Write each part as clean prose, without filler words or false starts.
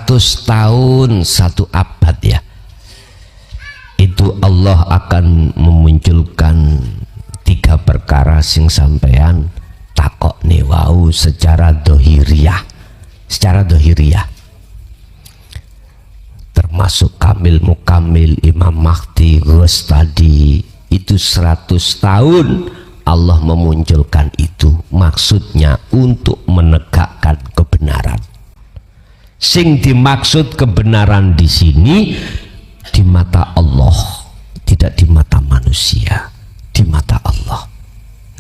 tahun 1 abad ya, itu Allah akan memunculkan 3 perkara sing sampean takok nih wau secara dohiriyah, termasuk Kamil Mukamil, Imam Mahdi, Ghos tadi itu 100 tahun Allah memunculkan itu, maksudnya untuk menegakkan kebenaran. Sing dimaksud kebenaran di sini di mata Allah, tidak di mata manusia, di mata Allah.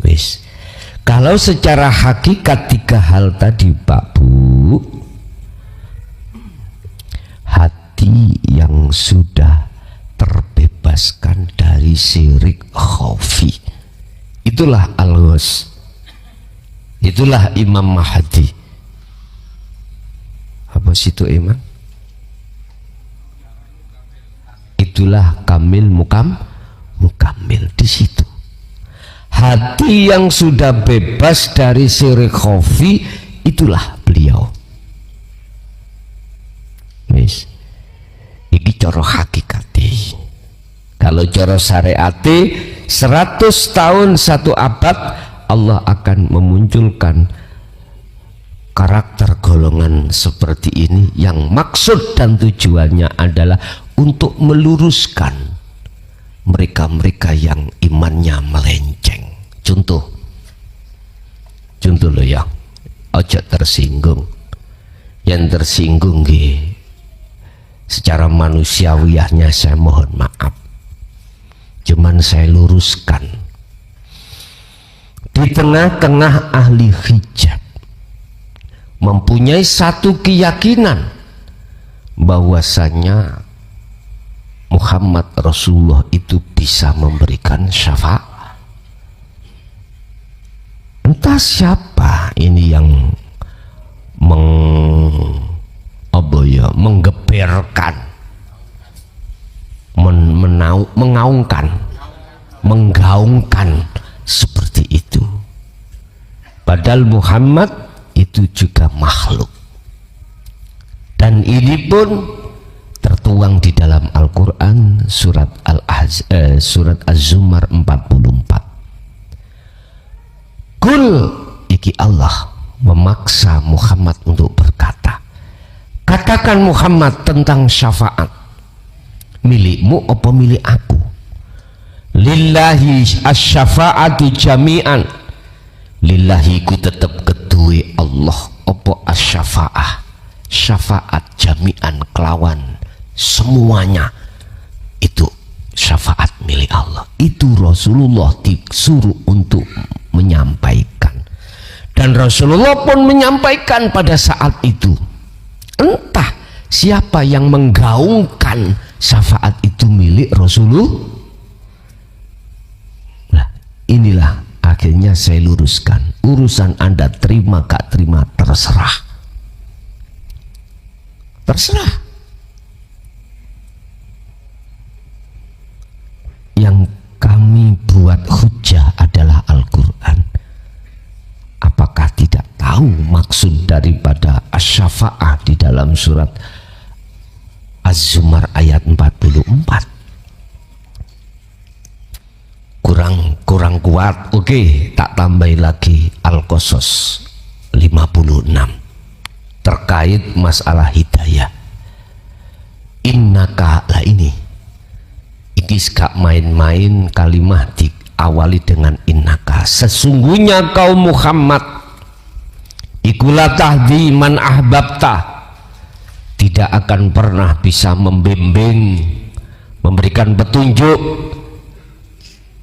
Wis. Kalau secara hakikat 3 hal tadi Pak Bu, hati yang sudah terbebaskan dari syirik khafi, itulah Al-Ghos, itulah Imam Mahdi. Apa situ Imam? Itulah Kamil Mukamil di situ. Hati yang sudah bebas dari syirik khafi, itulah beliau. Wis. Iki cara hakikati. Kalau cara syariati 100 tahun 1 abad Allah akan memunculkan karakter golongan seperti ini yang maksud dan tujuannya adalah untuk meluruskan mereka-mereka yang imannya melenceng. Contoh loh ya, ojo tersinggung. Yang tersinggung secara manusiawiahnya saya mohon maaf, cuman saya luruskan. Di tengah-tengah ahli hijab mempunyai satu keyakinan bahwasanya Muhammad Rasulullah itu bisa memberikan syafaat. Entah siapa ini yang menggeberkan, menggaungkan seperti itu. Padahal Muhammad itu juga makhluk, dan ini pun tertuang di dalam Al-Quran surat Az-Zumar 44. Kul, iki Allah memaksa Muhammad untuk berkata, katakan Muhammad tentang syafaat, milikmu apa milik aku? Lillahi asy-syafa'atu jami'an, lillahi ku tetep kedue Allah apa asy-syafa'ah, syafaat jami'an kelawan semuanya itu syafaat milik Allah. Itu Rasulullah disuruh untuk menyampaikan, dan Rasulullah pun menyampaikan pada saat itu. Entah siapa yang menggaungkan syafaat itu milik Rasulullah. Nah, inilah akhirnya saya luruskan, urusan Anda terima gak terima terserah. Yang kami buat hujah adalah Al-Quran. Apakah tidak tahu maksud daripada asy-syafa'ah di dalam surat Az-Zumar ayat 44? Kurang kuat. Oke, tak tambahin lagi Al-Qasas 56 terkait masalah hidayah. Innaka lah ini gak main-main, kalimah diawali dengan innaka, sesungguhnya kau Muhammad ikulah tahdi man ahbabta, tidak akan pernah bisa membimbing, memberikan petunjuk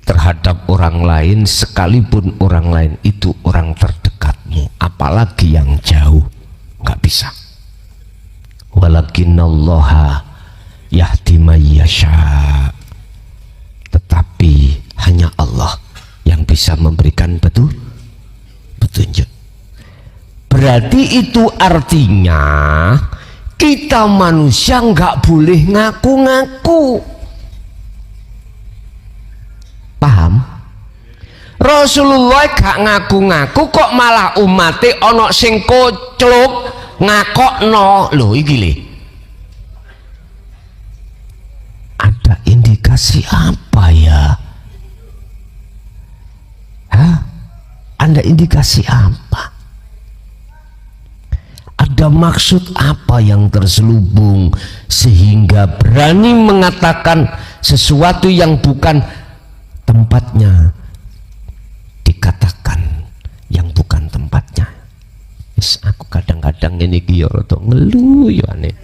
terhadap orang lain, sekalipun orang lain itu orang terdekatmu, apalagi yang jauh, nggak bisa. Walakinallaha yahdi may yasha, tetapi hanya Allah yang bisa memberikan petunjuk. Berarti itu artinya kita manusia nggak boleh ngaku-ngaku. Paham? Rasulullah gak ngaku-ngaku kok malah umate ono sing kocluk ngakokno. Lho iki lho, indikasi apa ya? Ada indikasi apa? Ada maksud apa yang terselubung sehingga berani mengatakan sesuatu yang bukan tempatnya, dikatakan yang bukan tempatnya. Aku kadang-kadang ini rada ngeluh ya aneh.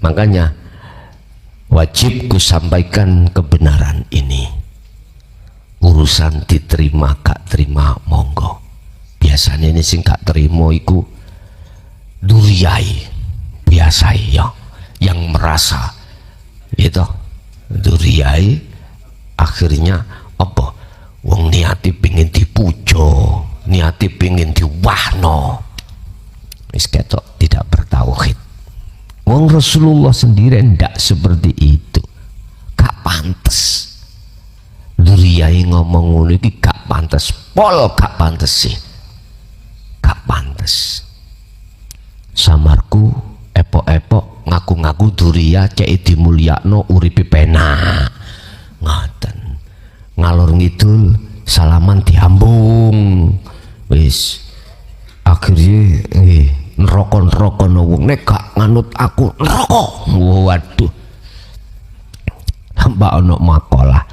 Makanya wajib ku sampaikan kebenaran ini. Urusan diterima gak terima monggo. Biasanya ini sing gak terima iku duriyai biasa ya, yang merasa itu duriyai akhirnya apa? Wong niati pingin dipujo, niati pingin diwahno, wis ketok tidak bertauhid. Wong Rasulullah sendiri ndak seperti itu, gak pantes. Duriyai ngomong ngono iki gak pantes, pol gak pantes sih, gak pantes. Samarku epok-epok ngaku-ngaku duriya cek dimulyakno uripe penak ngoten, ngalor ngidul salaman diambung wis akhirnya neraka-neraka wong nek gak nganut aku neraka. Waduh, mbak ono makalah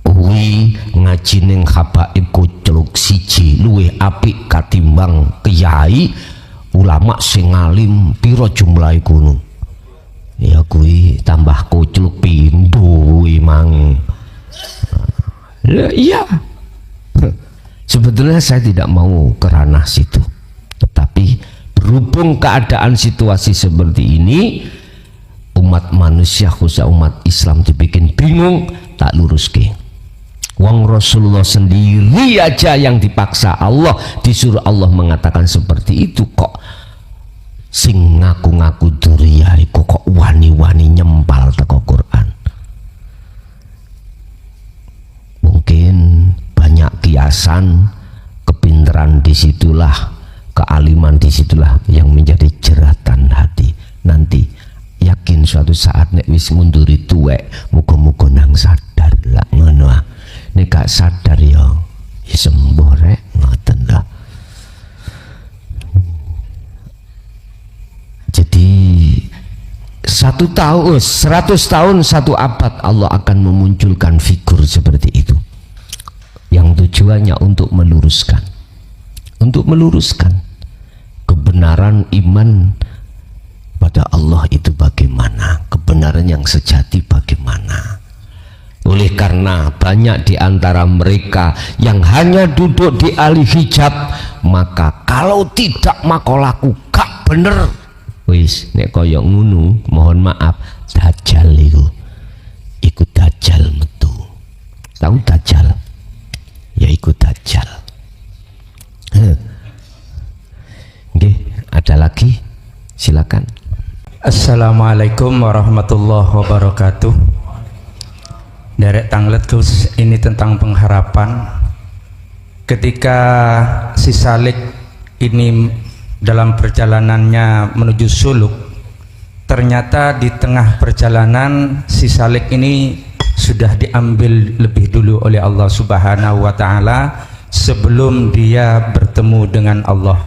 kuwi ngaji ning habaib kucluk siji luwih apik katimbang kiai ulama sing alim piro jumlahe kuno. Ya kuwi tambah kucluk pindho mang. Iya. Sebetulnya saya tidak mau ke ranah situ. Tetapi berhubung keadaan situasi seperti ini, umat manusia khususnya umat Islam dibikin bingung, tak luruske. Wong Rasulullah sendiri aja yang dipaksa Allah, disuruh Allah mengatakan seperti itu, kok sing ngaku-ngaku duriyah iku kok wani-wani nyempal teko Quran. Mungkin banyak kiasan, kepinteran disitulah, kealiman disitulah yang menjadi jeratan hati. Nanti yakin suatu saat nek wis munduri tuwek, muga-muga nang sadar lah ngono. Nek gak sadar ya sembuh rek ngoten lah. Jadi 1 tahun, 100 tahun, 1 abad Allah akan memunculkan figur seperti itu, yang tujuannya untuk meluruskan kebenaran iman pada Allah itu bagaimana, kebenaran yang sejati bagaimana. Oleh karena banyak di antara mereka yang hanya duduk di ahli hijab, maka kalau tidak makolaku gak bener. Wis nek kaya ngono, mohon maaf, dajjal iku dajjal metu. Tahu dajjal? Ya iku dajjal. Nggih, ada lagi? Silakan. Assalamualaikum warahmatullahi wabarakatuh. Derek tanglet Gus, ini tentang pengharapan. Ketika si Salik ini dalam perjalanannya menuju suluk, ternyata di tengah perjalanan si Salik ini sudah diambil lebih dulu oleh Allah Subhanahu wa Ta'ala sebelum dia bertemu dengan Allah.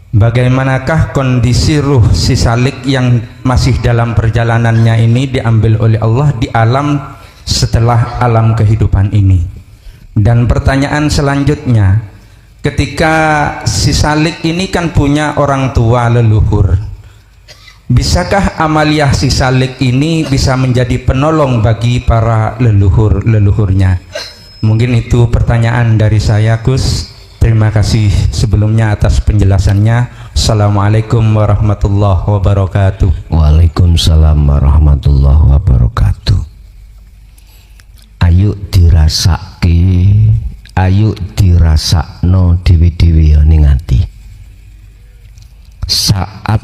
Bagaimanakah kondisi ruh si Salik yang masih dalam perjalanannya ini diambil oleh Allah di alam setelah alam kehidupan ini? Dan pertanyaan selanjutnya, ketika si Salik ini kan punya orang tua leluhur, bisakah amaliyah si Salik ini bisa menjadi penolong bagi para leluhurnya? Mungkin itu pertanyaan dari saya, Gus. Terima kasih sebelumnya atas penjelasannya. Assalamualaikum warahmatullahi wabarakatuh. Waalaikumsalam warahmatullahi wabarakatuh. Ayo dirasake, ayo dirasakno dewi-dewi ning ati. Saat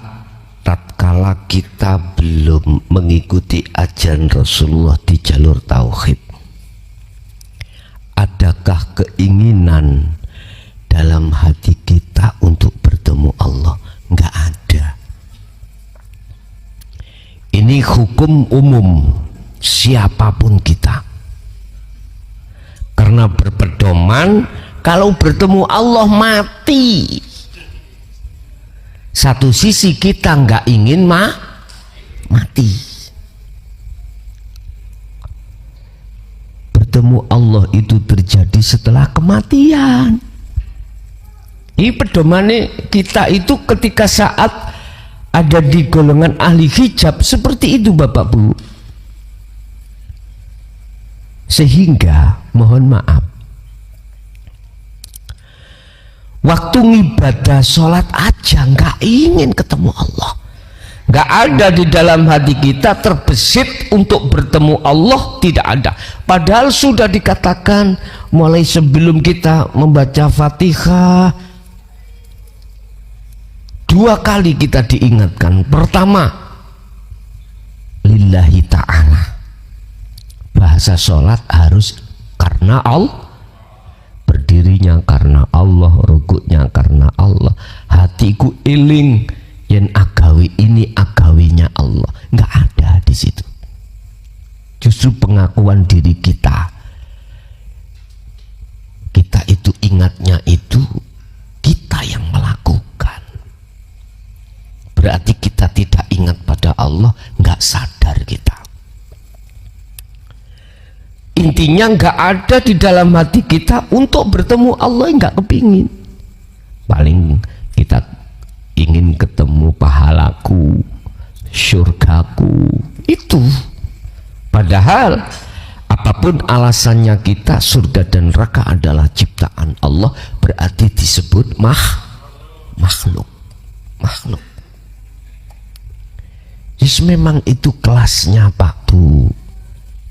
tatkala kita belum mengikuti ajaran Rasulullah di jalur tauhid, adakah keinginan dalam hati kita untuk bertemu Allah? Enggak ada. Ini hukum umum. siapapun kita. Karena berpedoman kalau bertemu Allah mati. Satu sisi kita nggak ingin mati. Bertemu Allah itu terjadi setelah kematian. Ini pedomannya kita itu ketika saat ada di golongan ahli hijab seperti itu Bapak Bu. Sehingga mohon maaf, waktu ngibadah sholat aja nggak ingin ketemu Allah, nggak ada di dalam hati kita terbesit untuk bertemu Allah, tidak ada. Padahal sudah dikatakan mulai sebelum kita membaca Fatihah 2 kali kita diingatkan. Pertama, lillahi ta'ala, bahasa sholat harus karena Allah, berdirinya karena Allah, rukuknya karena Allah, hatiku eling yen agawi ini agawinya Allah. Nggak ada di situ. Justru pengakuan diri kita itu ingatnya itu kita yang melakukan. Berarti kita tidak ingat pada Allah, nggak sadar kita. Intinya nggak ada di dalam hati kita untuk bertemu Allah, nggak kepingin. Paling kita ingin ketemu pahalaku, syurgaku, itu. Padahal apapun alasannya kita, surga dan neraka adalah ciptaan Allah, berarti disebut makhluk. Jadi memang itu kelasnya Pak Bu,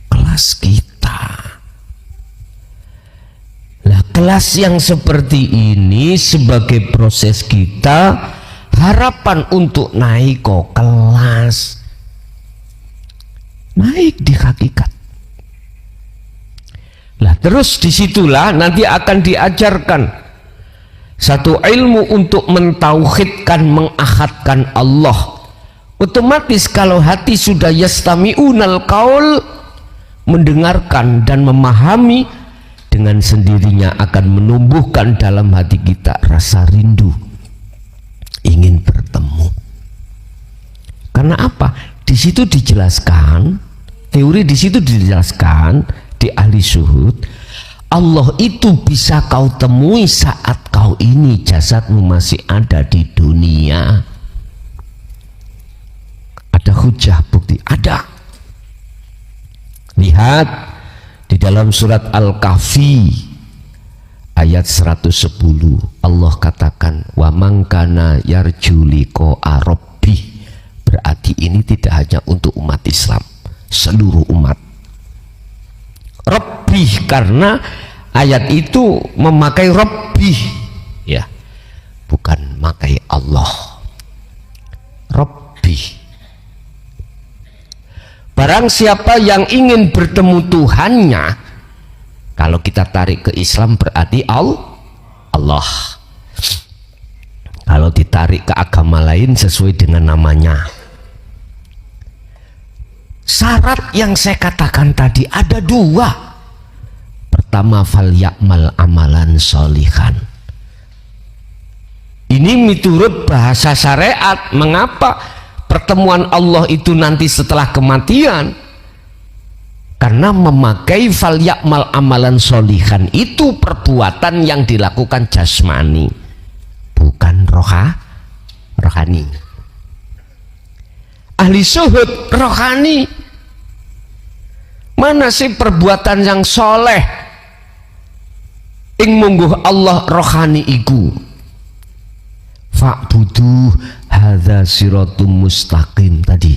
kelas kita. Lah kelas yang seperti ini sebagai proses kita, harapan untuk naik kok kelas, naik di hakikat. Lah terus disitulah nanti akan diajarkan satu ilmu untuk mentauhidkan, mengahadkan Allah. Otomatis kalau hati sudah yastami'unal qaul, mendengarkan dan memahami, dengan sendirinya akan menumbuhkan dalam hati kita rasa rindu, ingin bertemu. Karena apa? Di situ dijelaskan, teori di situ dijelaskan di ahli syuhud, Allah itu bisa kau temui saat kau ini jasadmu masih ada di dunia. Ada hujah, bukti, ada. Lihat di dalam surat Al-Kahfi ayat 110, Allah katakan wa man kana yarju liqa'a rabbih. Berarti ini tidak hanya untuk umat Islam, seluruh umat. Rabbih karena ayat itu memakai Rabbih, ya, bukan memakai Allah. Rabbih. Barang siapa yang ingin bertemu Tuhannya, kalau kita tarik ke Islam berarti Allah. Kalau ditarik ke agama lain sesuai dengan namanya. Syarat yang saya katakan tadi ada 2. Pertama, fal ya'mal amalan sholihan. Ini miturut bahasa syariat. Mengapa pertemuan Allah itu nanti setelah kematian? Karena memakai fal ya'mal amalan sholihan itu perbuatan yang dilakukan jasmani, bukan rohani. Ahli syuhud rohani. Mana sih perbuatan yang soleh ing mungguh Allah rohani iku? Fa'budu hadza siratum mustaqim tadi.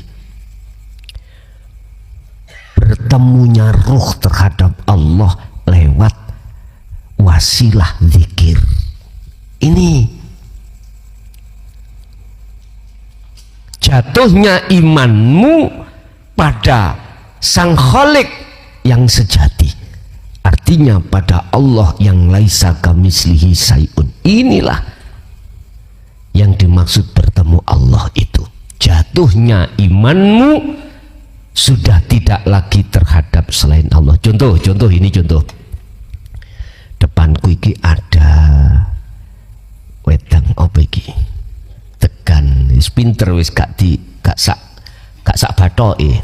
Bertemunya ruh terhadap Allah lewat wasilah zikir. Ini jatuhnya imanmu pada Sang Khalik yang sejati, artinya pada Allah yang laisa kamislihi syai'un. Inilah yang dimaksud bertemu Allah itu. Jatuhnya imanmu sudah tidak lagi terhadap selain Allah. Contoh ini contoh. Depanku iki ada wedang apa iki? Tegan, wis pinter wis gak sak bathoke.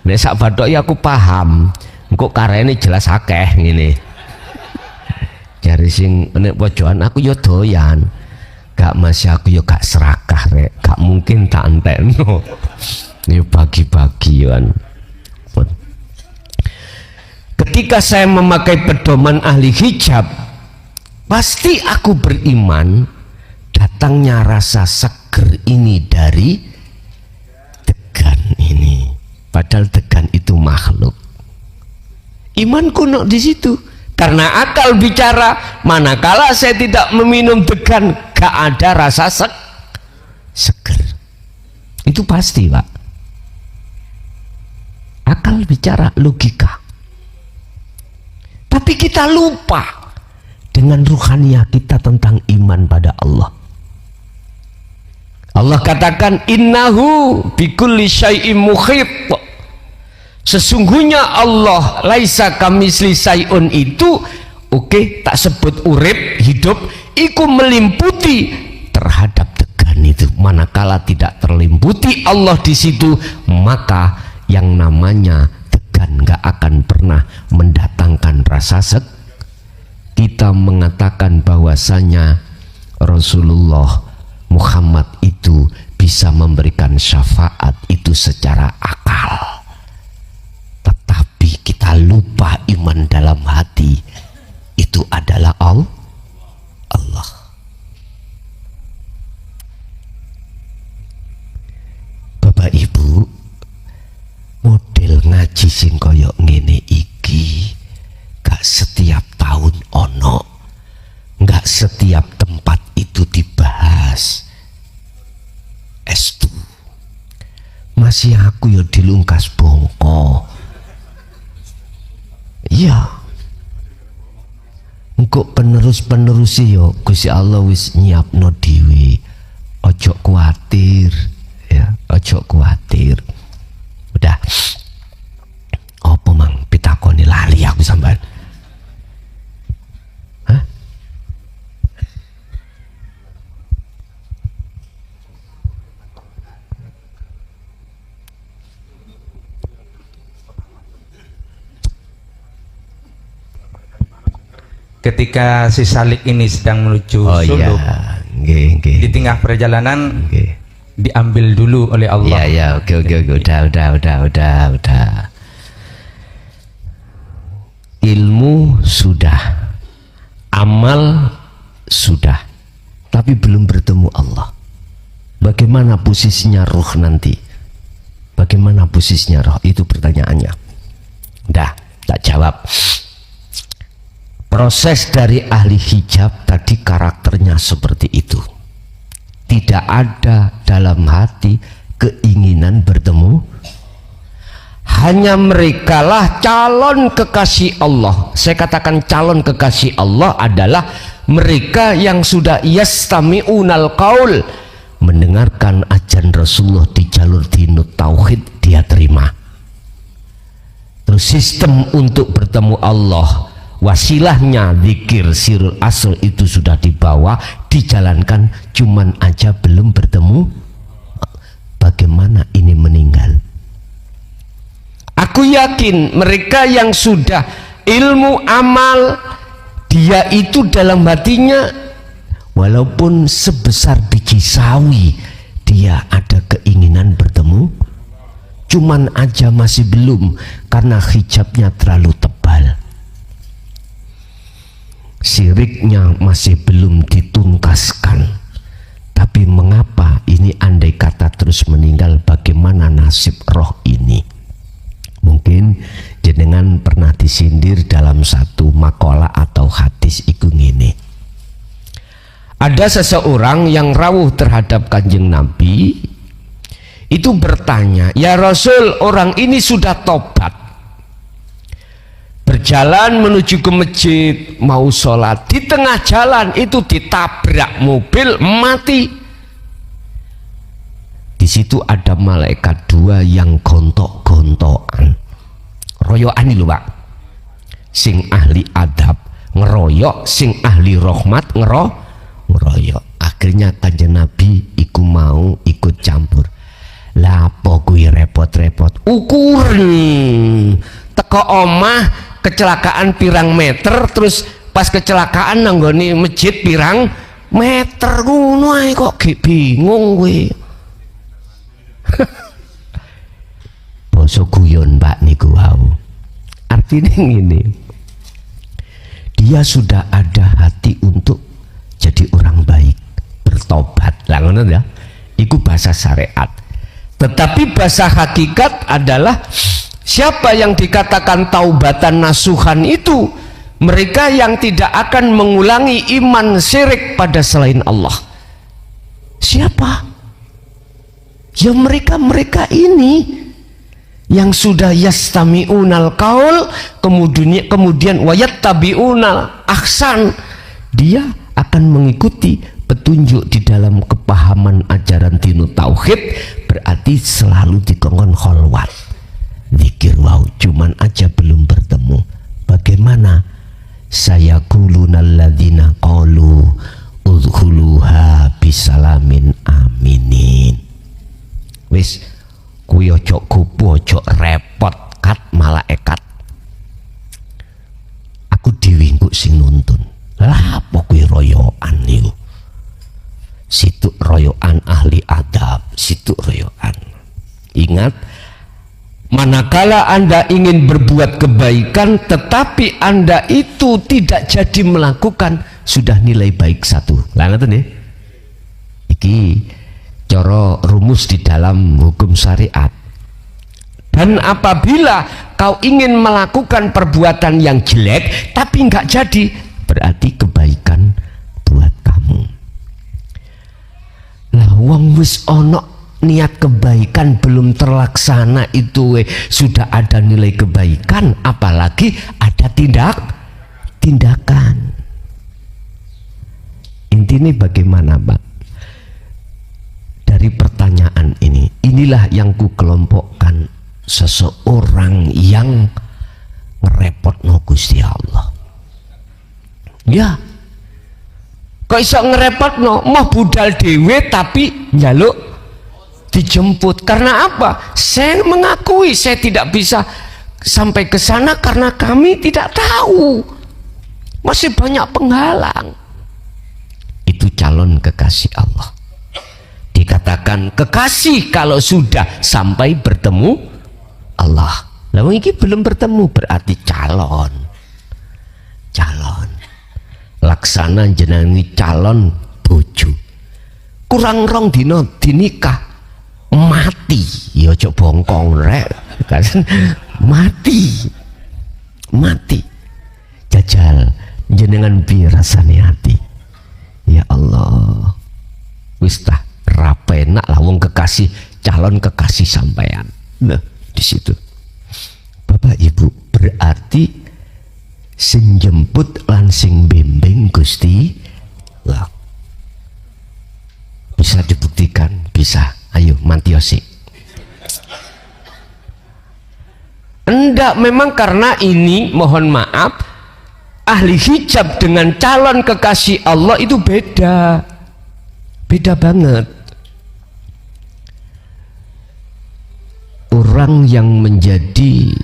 Nek sak bathoke aku paham. Engko karene jelas akeh ngene. Jare sing nek pojokan aku yo doyan. Gak masih aku yo gak serakah rek. Gak mungkin tak entekno. Ini bagi-bagi kan. Ketika saya memakai pedoman ahli hijab, pasti aku beriman datangnya rasa seger ini dari degan ini. Padahal degan itu makhluk. Imanku nok di situ. Karena akal bicara, manakala saya tidak meminum degan, gak ada rasa seger. Itu pasti, Pak. Akal bicara, logika. Tapi kita lupa dengan ruhaniah kita tentang iman pada Allah. Allah katakan innahu bikulli syai'im muhit. Sesungguhnya Allah laisa kamisli syai'un itu tak sebut urip hidup iku melimputi terhadap degan itu. Manakala tidak terlimputi Allah di situ, maka yang namanya nggak akan pernah mendatangkan rasa kita mengatakan bahwasanya Rasulullah Muhammad itu bisa memberikan syafaat itu secara akal, tetapi kita lupa iman dalam hati itu adalah Allah. Bapak Ibu, model ngaji sing koyok ngene iki gak setiap tahun ono, gak setiap tempat itu dibahas. Estu masih aku yo dilungkas bongko. Iya, engko penerus yo Gusti Allah wis nyiapno dhewe. Ojo kuatir ya, ojo kuatir. Udah apa mang pitakoni lali aku sampean. Hah? Ketika si Salik ini sedang menuju Suluk, di tengah perjalanan diambil dulu oleh Allah. Ya, oke, udah. Ilmu sudah, amal sudah, tapi belum bertemu Allah. Bagaimana posisinya roh nanti? Bagaimana posisinya roh? Itu pertanyaannya. Dah, tak jawab. Proses dari ahli hijab tadi karakternya seperti itu. Tidak ada dalam hati keinginan bertemu. Hanya merekalah calon kekasih Allah. Saya katakan calon kekasih Allah adalah mereka yang sudah yastami'unal qaul, mendengarkan ajaran Rasulullah di jalur dinut tauhid, dia terima. Terus sistem untuk bertemu Allah, wasilahnya zikir sirul asr itu sudah dibawa, dijalankan, cuman aja belum bertemu. Bagaimana ini meninggal? Aku yakin mereka yang sudah ilmu amal, dia itu dalam hatinya walaupun sebesar biji sawi, dia ada keinginan bertemu, cuman aja masih belum karena hijabnya terlalu tebal. Siriknya masih belum dituntaskan. Tapi mengapa ini andai kata terus meninggal, bagaimana nasib roh ini? Mungkin jenengan pernah disindir dalam satu makalah atau hadis iku ngene. Ada seseorang yang rawuh terhadap Kanjeng Nabi, itu bertanya, "Ya Rasul, orang ini sudah tobat, berjalan menuju ke masjid, mau sholat, di tengah jalan itu ditabrak mobil, mati." situ ada malaikat dua yang gontok-gontokan. Royokan ini lho Pak. Sing ahli adab ngeroyok, sing ahli rahmat ngeroyok. Akhirnya Kanjeng Nabi iku mau ikut campur. Lah apa kuwi repot-repot? Ukuran teko omah kecelakaan pirang meter, terus pas kecelakaan nanggone masjid pirang meter, ngono ae kok bingung kowe. Basa guyon Pak niku wau. Artinya ngene. Dia sudah ada hati untuk jadi orang baik, bertobat. Lah ngono ya. Iku bahasa syariat. Tetapi bahasa hakikat adalah siapa yang dikatakan taubatan nasuhan itu? Mereka yang tidak akan mengulangi iman syirik pada selain Allah. Siapa? Ya mereka ini yang sudah yastami'unal qaul, kemudian wayattabi'unal ahsan. Dia akan mengikuti petunjuk di dalam kepahaman ajaran dinu tauhid, berarti selalu dikongkon kholwat zikir. Wow, cuman aja belum bertemu. Bagaimana? Saya kulunal ladzina qalu udkhuluha bisalamin aminin. Wis kuwi ojo kupu, ojo repot kat malaikat. Aku dhewe engko sing nuntun. Lah apa kuwi royokan niku? Situ royokan ahli adab, situ royokan. Ingat, manakala Anda ingin berbuat kebaikan tetapi Anda itu tidak jadi melakukan, sudah nilai baik satu. Lah ngoten nggih. Iki cara rumus di dalam hukum syariat. Dan apabila kau ingin melakukan perbuatan yang jelek tapi enggak jadi, berarti kebaikan buat kamu. Lah wong wis ono niat kebaikan belum terlaksana itu sudah ada nilai kebaikan, apalagi ada tindakan. Intinya bagaimana Pak? Dari pertanyaan ini, inilah yang ku kelompokkan seseorang yang ngerepotno Gusti Allah. Ya, kok iso ngerepotno? Mau budal dewe tapi njaluk dijemput. Karena apa? Saya mengakui saya tidak bisa sampai ke sana karena kami tidak tahu. Masih banyak penghalang. Itu calon kekasih Allah. Dikatakan kekasih kalau sudah sampai bertemu Allah. Lalu ini belum bertemu berarti calon. Laksana jenengan calon bojo. Kurang rong dino dinikah mati. Ya ojo bongkong rek. Mati. Jajal jenengan piye rasane hati. Ya Allah. Wis tah rapenak lah wong kekasih, calon kekasih sampean. Nah, di situ. Bapak Ibu, berarti sing jemput lan sing bimbing Gusti Allah. Bisa dibuktikan? Bisa. Ayo mantiosi. Enggak, memang karena ini mohon maaf, ahli hijab dengan calon kekasih Allah itu beda banget. Orang yang menjadi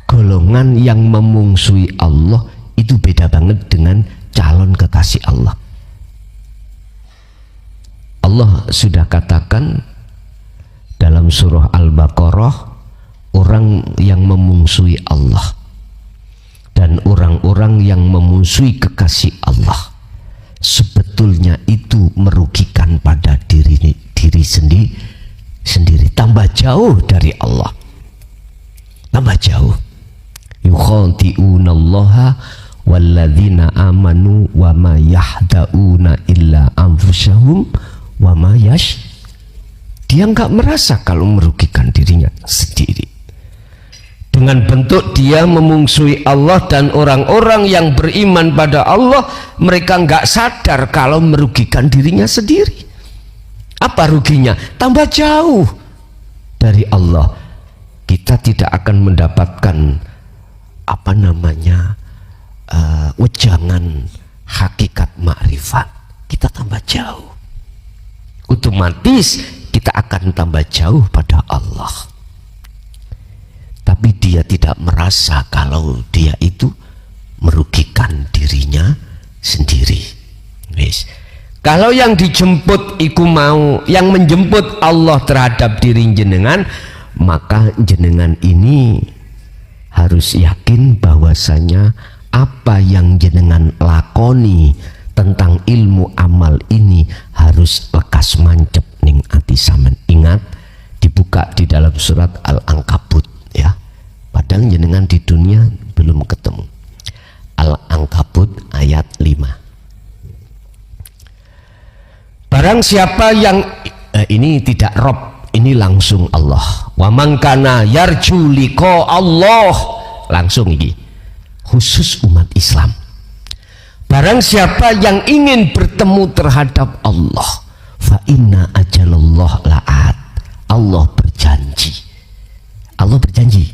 golongan yang memungsuhi Allah itu beda banget dengan calon kekasih Allah. Allah sudah katakan dalam surah Al-Baqarah, orang yang memungsuhi Allah dan orang-orang yang memusuhi kekasih Allah sebetulnya itu merugikan pada diri sendiri, tambah jauh dari Allah, tambah jauh. Yukhadi'unallaha walladzina amanu wa ma yahda'una illa anfusahum wa ma yash. Dia enggak merasa kalau merugikan dirinya sendiri. Dengan bentuk dia memungsuhi Allah dan orang-orang yang beriman pada Allah, mereka enggak sadar kalau merugikan dirinya sendiri. Apa ruginya? Tambah jauh dari Allah. Kita tidak akan mendapatkan wejangan hakikat makrifat. Kita tambah jauh. Otomatis kita akan tambah jauh pada Allah. Tapi dia tidak merasa kalau dia itu merugikan dirinya sendiri. Wis. Kalau yang dijemput iku mau, yang menjemput Allah terhadap diri jenengan, maka jenengan ini harus yakin bahwasanya apa yang jenengan lakoni tentang ilmu amal ini harus lekas mancep ning ati sampean. Ingat, dibuka di dalam surat Al-Ankabut ya. Padahal jenengan di dunia belum ketemu. Al-Ankabut ayat 5. Barang siapa yang ini tidak Rob, ini langsung Allah. Wa man kana yarju liqa Allah, langsung ini khusus umat Islam. Barang siapa yang ingin bertemu terhadap Allah, fa inna ajalallah la'at. Allah berjanji. Allah berjanji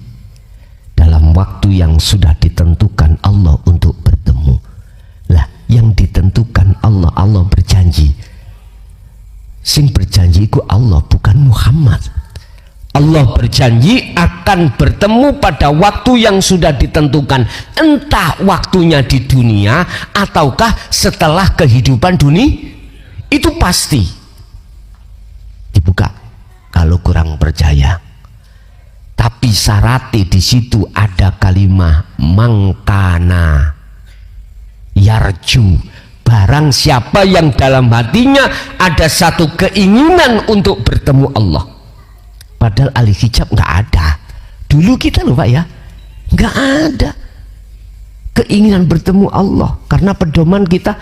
dalam waktu yang sudah ditentukan Allah untuk bertemu. Lah, yang ditentukan Allah, Allah berjanji. Sing berjanji itu Allah, bukan Muhammad. Allah berjanji akan bertemu pada waktu yang sudah ditentukan, entah waktunya di dunia ataukah setelah kehidupan dunia. Itu pasti. Dibuka kalau kurang percaya. Tapi syaratnya di situ ada kalimat mangkana yarju. Barang siapa yang dalam hatinya ada satu keinginan untuk bertemu Allah. Padahal ahli hijab nggak ada. Dulu kita loh Pak ya, nggak ada keinginan bertemu Allah. Karena pedoman kita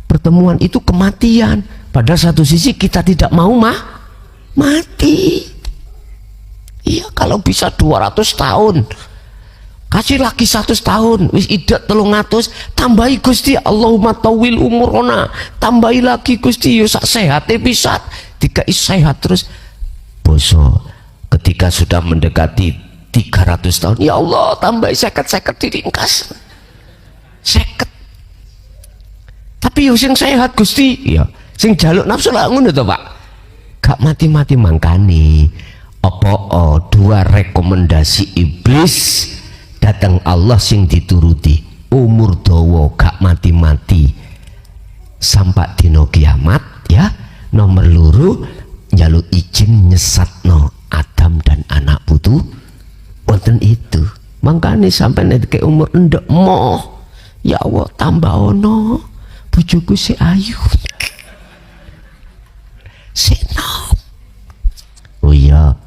pertemuan itu kematian. Pada satu sisi kita tidak mau mati. Iya, kalau bisa 200 tahun. Kasih lagi 100 tahun, wis idat 300, tambahi Gusti, Allahumma tawil umurona, tambahi lagi Gusti, yo sak sehate pisat, dikai sehat terus. Boso, ketika sudah mendekati 300 tahun, ya Allah tambahi 50 diringkas, 50. Tapi yo sing sehat Gusti, ya sing jaluk nafsu lah ngono to Pak. Gak mati-mati mangkani. Apa dua rekomendasi iblis datang Allah sing dituruti, umur dawa gak mati-mati sampai dino kiamat ya. Nomor loro njaluk izin nyesatno Adam dan anak putu wonten itu. Mangkane sampai ke umur endek moh, ya Allah tambah ono bojoku si ayu senop. Oh iya,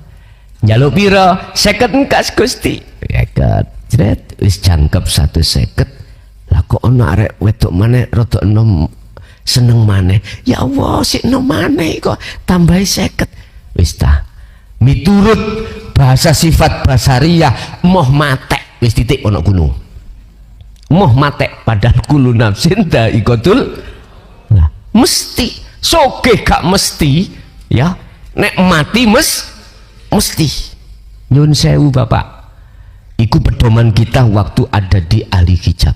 njaluk pira? 50 engkas Gusti. Ya kan. Jret wis jangkep 150. Lah kok ana arek wedok maneh rada enom seneng maneh. Ya Allah sik enom maneh kok tambahi 50. Wis ta. Miturut bahasa sifat basariyah moh matek wis titik ana gunung. Moh matek padahal kulu nafsin dha'iqatul. Lah mesti sogeh gak mesti ya. Nek mati mesti. Nyun sewu Bapak. Iku pedoman kita waktu ada di ahli hijab.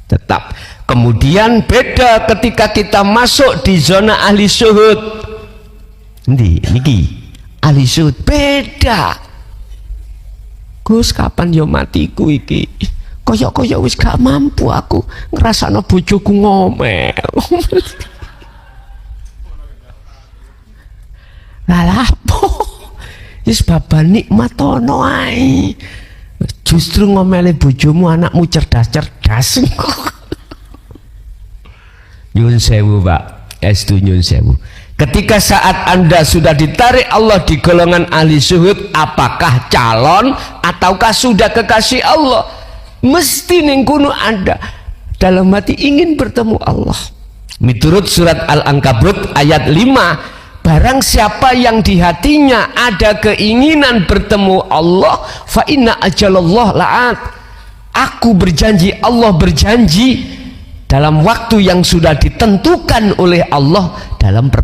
Tetap. Kemudian beda ketika kita masuk di zona ahli syuhud. Niki ahli syuhud beda. Gus kapan yo matiku iki? Koyok-koyok wis gak mampu aku ngrasakno bojoku ngomel. Lah apa? Wis baban nikmat ono ae. Justru ngomeli bojomu anakmu cerdas-cerdas. Nyun sewu Pak, estu nyun sewu. Ketika saat Anda sudah ditarik Allah di golongan ahli syuhud, apakah calon ataukah sudah kekasih Allah? Mesti ning kuno Anda dalam hati ingin bertemu Allah. Miturut surat Al-Ankabut ayat 5, barang siapa yang di hatinya ada keinginan bertemu Allah, fa inna ajalallah la'at. Aku berjanji, Allah berjanji dalam waktu yang sudah ditentukan oleh Allah dalam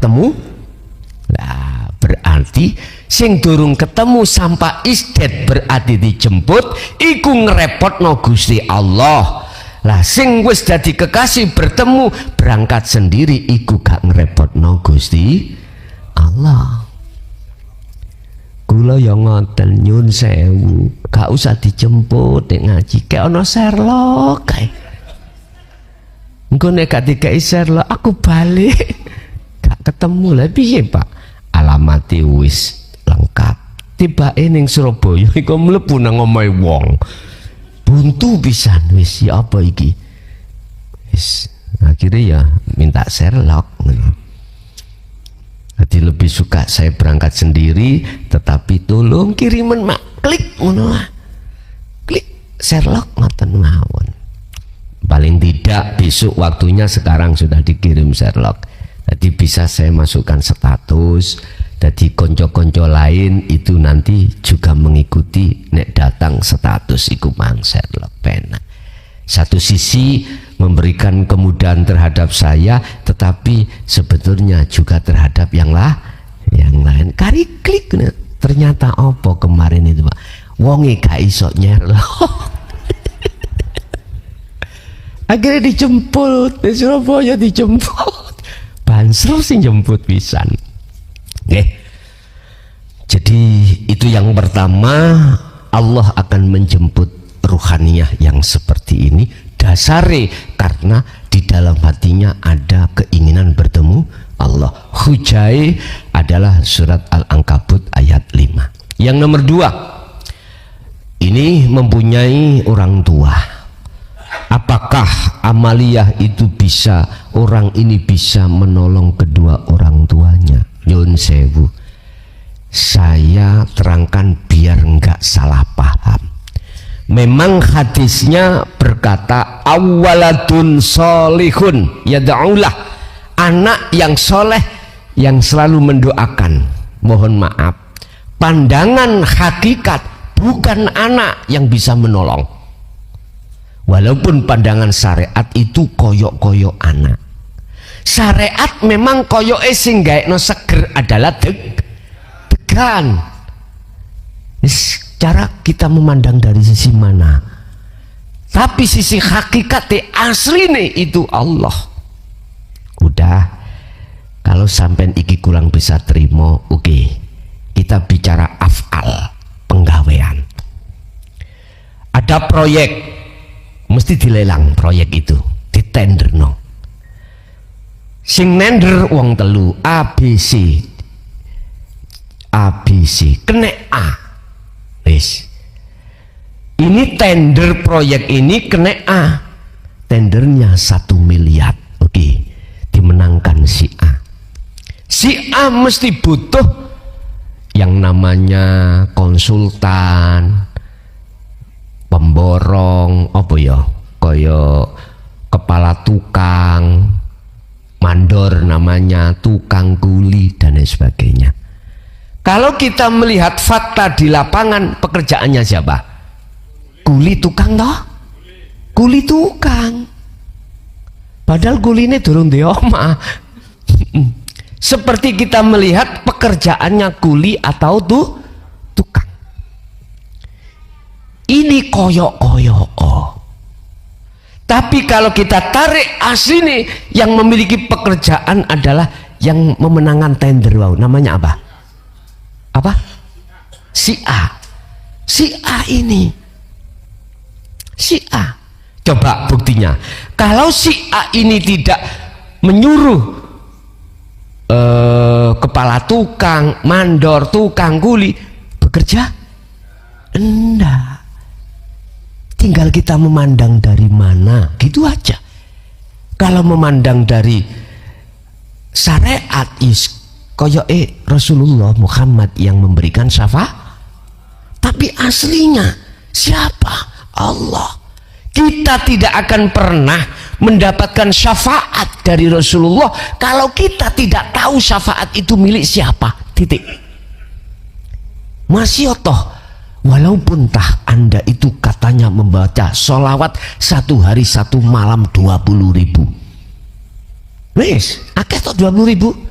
Lah berarti sing durung ketemu sampah isdet berarti dijemput iku ngerepotno Gusti Allah. Lah sing wis dadi kekasih bertemu berangkat sendiri iku gak ngerepotno Gusti Allah. Kula yang ngoten nyun sewu, gak usah dijemput nek ngaji kayak ono Sherlock kae. Engko nek gak dikai Sherlock aku balik gak ketemu lah piye Pak? Alamati wis lengkap. Tibake ning Surabaya iku mlebu nang omahe wong. Buntu pisan wis ya apa iki? Wis akhirnya ya minta Sherlock. Jadi lebih suka saya berangkat sendiri, tetapi tolong kiriman mak klik ngono lah. Klik Sherlock ngoten mawon. Paling tidak besok waktunya sekarang sudah dikirim Sherlock. Jadi bisa saya masukkan status. Jadi konco-konco lain itu nanti juga mengikuti nek datang status iku mang Sherlock pena. Satu sisi memberikan kemudahan terhadap saya, tetapi sebetulnya juga terhadap yang lain. Kari klik ternyata apa kemarin itu Pak? Wonge gak iso nyerlok. Akhirnya dijemput di Surabaya, dijemput Bansro sing jemput pisan. Jadi itu yang pertama, Allah akan menjemput ruhaniyah yang seperti ini dasare karena di dalam hatinya ada keinginan bertemu Allah. Hujai adalah surat Al-Ankabut ayat 5. Yang nomor 2, ini mempunyai orang tua. Apakah amaliyah itu bisa, orang ini bisa menolong kedua orang tuanya? Nyun sewu, saya terangkan biar enggak salah paham. Memang hadisnya berkata awaladun solihun yad'ulah, anak yang soleh yang selalu mendoakan. Mohon maaf, pandangan hakikat bukan anak yang bisa menolong. Walaupun pandangan syariat itu koyok-koyok anak. Syariat memang koyok sing gaekno seger adalah degan. Cara kita memandang dari sisi mana? Tapi sisi hakikat asli nih itu Allah. Udah, kalau sampai iki kurang bisa terima, oke. Kita bicara af'al, penggawean. Ada proyek, mesti dilelang proyek itu, ditender no. Sing nender wong telu ABC, kena A. Wis. Ini tender proyek ini kena A. Tendernya 1 miliar. Oke, dimenangkan si A. Si A mesti butuh yang namanya konsultan, pemborong, apa ya, kaya kepala tukang, mandor namanya, tukang kuli dan lain sebagainya. Kalau kita melihat fakta di lapangan, pekerjaannya siapa? Kuli tukang toh? Kuli tukang. Padahal kuli ini durung di omah. Seperti kita melihat pekerjaannya kuli atau tukang. Ini koyok-koyok. Tapi kalau kita tarik asli nih, yang memiliki pekerjaan adalah yang memenangkan tender. Wow, namanya apa? Apa? Si A. Si A ini. Si A. Coba buktinya. Kalau si A ini tidak menyuruh kepala tukang, mandor, tukang kuli bekerja, enggak. Tinggal kita memandang dari mana, gitu aja. Kalau memandang dari syariat koyoke Rasulullah Muhammad yang memberikan syafaat, tapi aslinya siapa? Allah. Kita tidak akan pernah mendapatkan syafaat dari Rasulullah kalau kita tidak tahu syafaat itu milik siapa. Titik. Masih toh, walaupun tah Anda itu katanya membaca sholawat 1 hari 1 malam 20.000. Wes, akeh toh 20.000.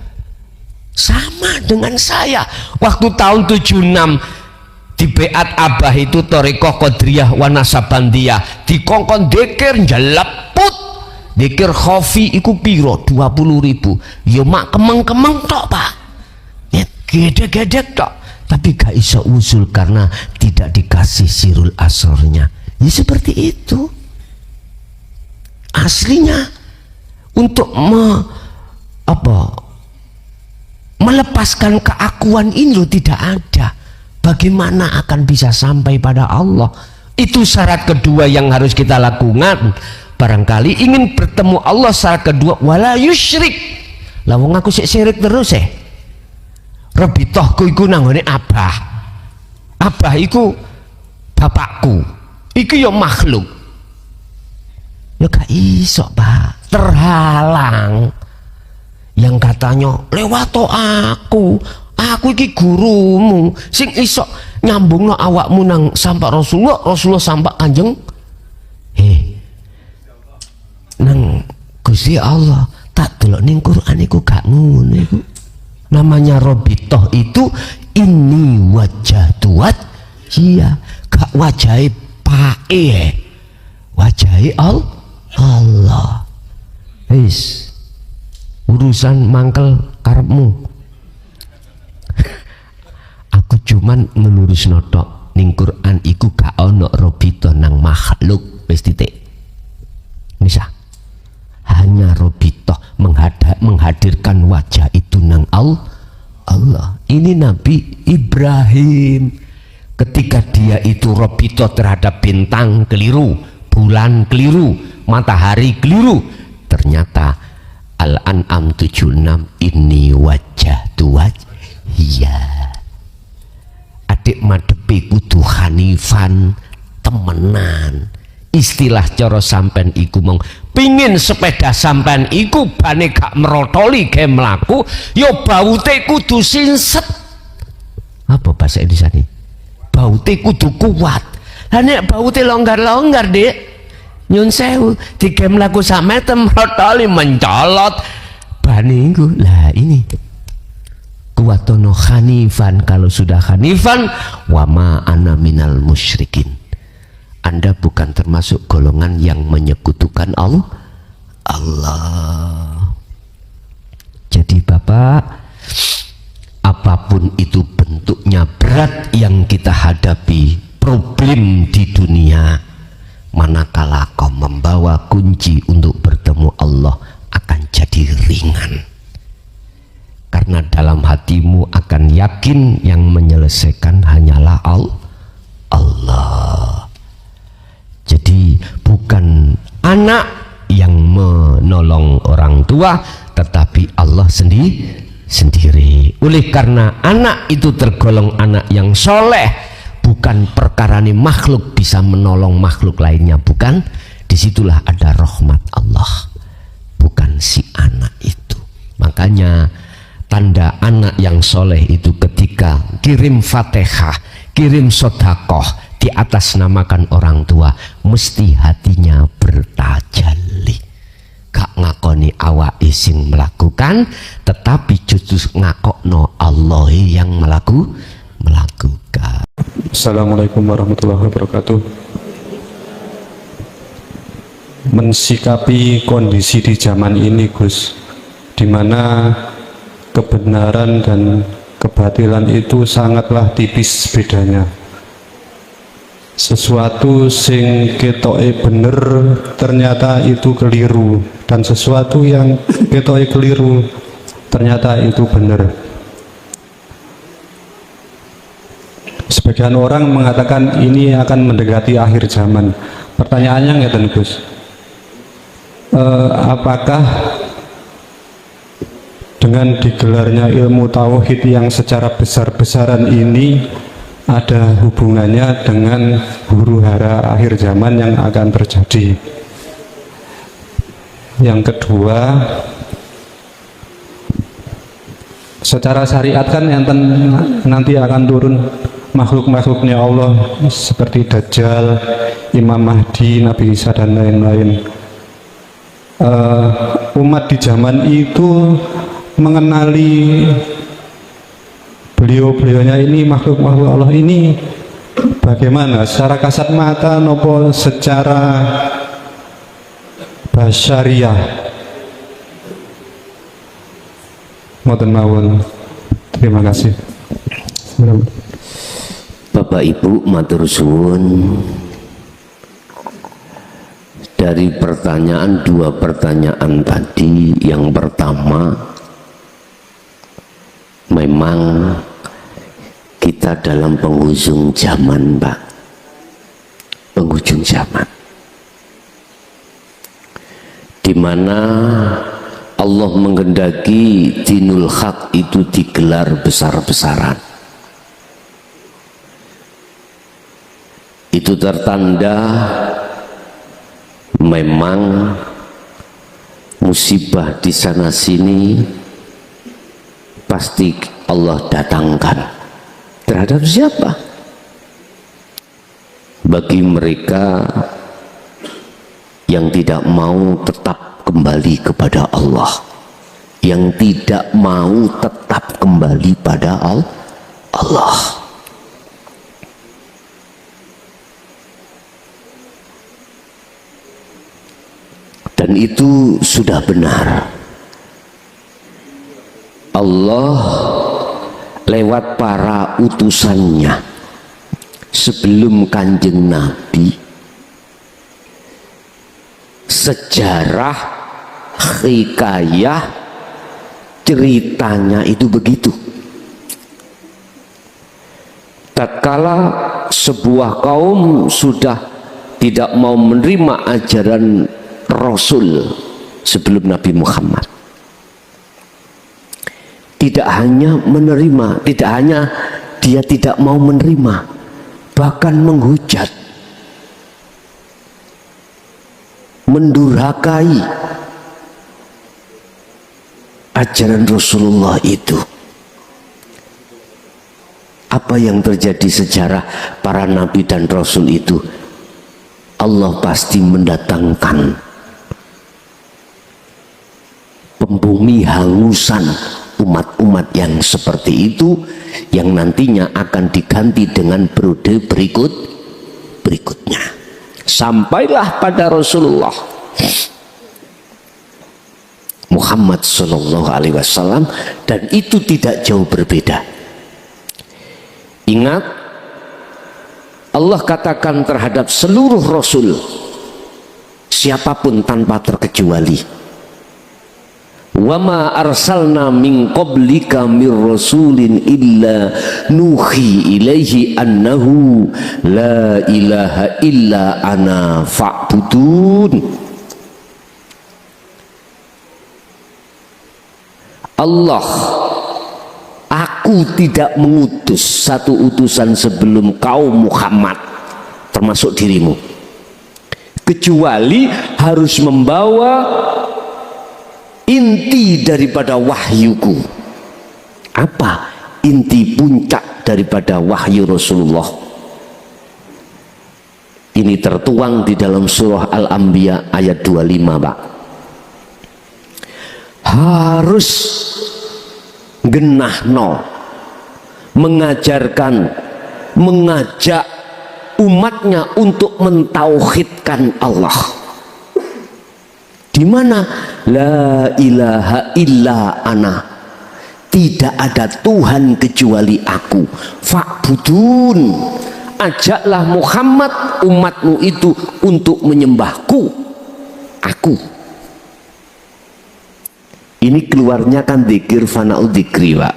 Sama dengan saya waktu tahun 76 di Beat Abah itu Thariqah Qadiriyah wa Nasabandiyah dikongkon dikir njeleput dikir khofi iku piro 20.000 ya mak kemeng-kemeng tok Pak ya gede-gede tok tapi gak iso usul karena tidak dikasih sirul asrornya ya seperti itu aslinya untuk melepaskan keakuan ini loh tidak ada. Bagaimana akan bisa sampai pada Allah? Itu syarat kedua yang harus kita lakukan. Barangkali ingin bertemu Allah, syarat kedua wala yusyrik. Lah wong aku sik syirik terus Rabitohku iku nanggone Abah. Abah iku bapakku. Iku ya makhluk. Ya gak iso Pak, terhalang. Yang katanya lewat aku iki gurumu sing iso nyambungno awakmu nang sampak Rasulullah sampak Kanjeng nang Gusti Allah tak delok ning Quran iku gak ngono iku namanya Robitoh itu ini wajah tuat iya gak wajahe pae wajahe Allah wis urusan mangkel karepmu aku cuman ngelurus notok ning Quran iku gak ono robito nang makhluk wis titik nisa hanya robito menghadirkan wajah itu nang Allah ini Nabi Ibrahim ketika dia itu robito terhadap bintang keliru bulan keliru matahari keliru ternyata Al-An'am 76 ini wajah tuaj iya adik madepi kudu hanifan temenan istilah cara sampean iku mong pingin sepeda sampean iku bane gak merotoli ge mlaku yo baute kudu sinset apa bahasa Indonesia nih baute kudu kuat lah nek baute longgar-longgar Dik nyun sewu tiga mlaku sak meter merotoli mencolot bane iku lah ini kuwatono hanifan kalau sudah hanifan wama ana minal musyrikin Anda bukan termasuk golongan yang menyekutukan Allah jadi Bapak apapun itu bentuknya berat yang kita hadapi problem di dunia manakala kau membawa kunci untuk bertemu Allah akan jadi ringan karena dalam hatimu akan yakin yang menyelesaikan hanyalah Allah jadi bukan anak yang menolong orang tua tetapi Allah sendiri oleh karena anak itu tergolong anak yang soleh bukan perkara ini makhluk bisa menolong makhluk lainnya bukan disitulah ada rahmat Allah bukan si anak itu makanya tanda anak yang soleh itu ketika kirim fatihah kirim sodakoh di atas namakan orang tua mesti hatinya bertajalli gak ngakoni awak ising melakukan tetapi justru ngakokno Allah yang melakukan Assalamualaikum warahmatullahi wabarakatuh. Mensikapi kondisi di zaman ini Gus dimana kebenaran dan kebatilan itu sangatlah tipis bedanya sesuatu sing ketoke bener ternyata itu keliru dan sesuatu yang ketoke keliru ternyata itu bener. Sebagian orang mengatakan ini akan mendekati akhir zaman. Pertanyaannya ngeten Gus, apakah dengan digelarnya ilmu tauhid yang secara besar-besaran ini ada hubungannya dengan huru hara akhir zaman yang akan terjadi? Yang kedua, secara syariat kan yang nanti akan turun makhluk-makhluknya Allah seperti Dajjal, Imam Mahdi, Nabi Isa dan lain-lain. Umat di zaman itu mengenali beliau-beliaunya ini, makhluk-makhluk Allah ini bagaimana? Secara kasat mata nopo secara basyariah? Ngoten mawon. Terima kasih. Bapak Ibu matur suwun, dari dua pertanyaan tadi, yang pertama, memang kita dalam penghujung zaman, Pak, penghujung zaman, di mana Allah menghendaki dinul haq itu digelar besar-besaran. Itu tertanda memang musibah di sana sini pasti Allah datangkan. Terhadap siapa? Bagi mereka yang tidak mau tetap kembali kepada Allah, yang tidak mau tetap kembali pada Allah. Dan itu sudah benar. Allah lewat para utusannya sebelum Kanjeng Nabi, sejarah, hikayah, ceritanya itu begitu. Tatkala sebuah kaum sudah tidak mau menerima ajaran Rasul sebelum Nabi Muhammad, tidak hanya menerima, tidak hanya dia tidak mau menerima, bahkan menghujat, mendurhakai ajaran Rasulullah itu. Apa yang terjadi sejarah para nabi dan rasul itu? Allah pasti mendatangkan pembumi hangusan umat-umat yang seperti itu, yang nantinya akan diganti dengan periode berikutnya. Sampailah pada Rasulullah Muhammad Sallallahu Alaihi Wasallam, dan itu tidak jauh berbeda. Ingat, Allah katakan terhadap seluruh Rasul, siapapun tanpa terkecuali, wa ma arsalna min qablika mir rasulin illa nuhi ilaihi annahu la ilaha illa ana fa'budun. Allah, aku tidak mengutus satu utusan sebelum kaum Muhammad, termasuk dirimu, kecuali harus membawa inti daripada wahyuku. Apa inti puncak daripada wahyu Rasulullah? Ini tertuang di dalam surah Al-Anbiya ayat 25, Pak. Harus genahno, mengajarkan, mengajak umatnya untuk mentauhidkan Allah. Di mana la ilaha illa ana, tidak ada Tuhan kecuali aku, fa'budun, ajaklah Muhammad umatmu itu untuk menyembahku, aku. Ini keluarnya kan dzikir fana'u dzikri, Pak.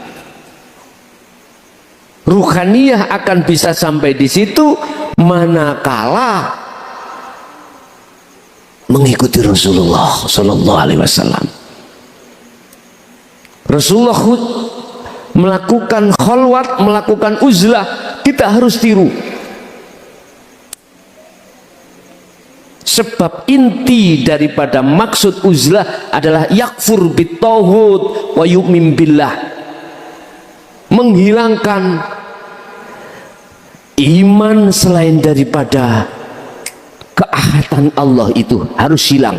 Ruhaniyah akan bisa sampai di situ manakala mengikuti Rasulullah Sallallahu Alaihi Wasallam. Rasulullah melakukan khalwat, melakukan uzlah, kita harus tiru. Sebab inti daripada maksud uzlah adalah yakfur bitauhid wa yu'min billah, menghilangkan iman selain daripada keahatan Allah itu harus hilang.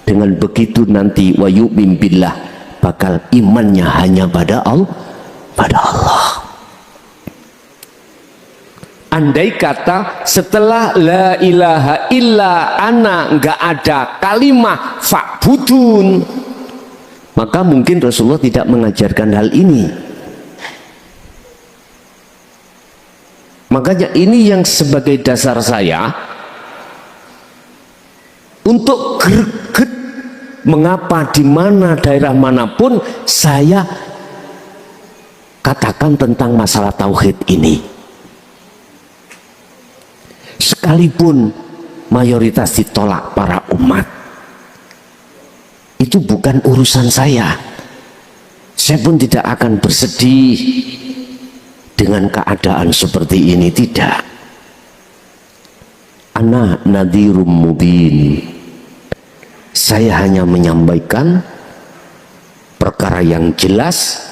Dengan begitu nanti wa yu'min billah, bakal imannya hanya pada Allah. andai kata setelah la ilaha illa ana nggak ada kalimah fa'budun, maka mungkin Rasulullah tidak mengajarkan hal ini. Makanya ini yang sebagai dasar saya untuk greget mengapa di mana daerah manapun saya katakan tentang masalah tauhid ini. Sekalipun mayoritas ditolak para umat, itu bukan urusan saya. Saya pun tidak akan bersedih dengan keadaan seperti ini, tidak. Ana nadhirum mubin. Saya hanya menyampaikan perkara yang jelas,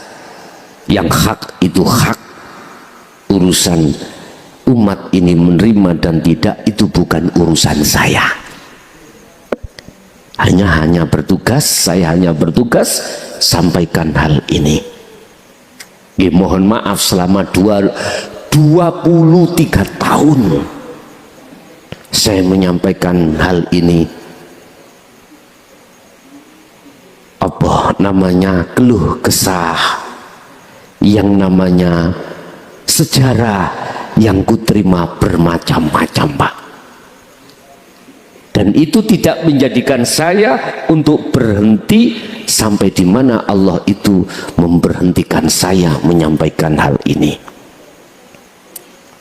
yang hak itu hak. Urusan umat ini menerima dan tidak itu bukan urusan saya. Hanya bertugas, saya hanya bertugas sampaikan hal ini. Mohon maaf selama 23 tahun saya menyampaikan hal ini. Apa namanya keluh kesah, yang namanya sejarah yang kuterima bermacam-macam, Pak. Dan itu tidak menjadikan saya untuk berhenti sampai di mana Allah itu memberhentikan saya menyampaikan hal ini.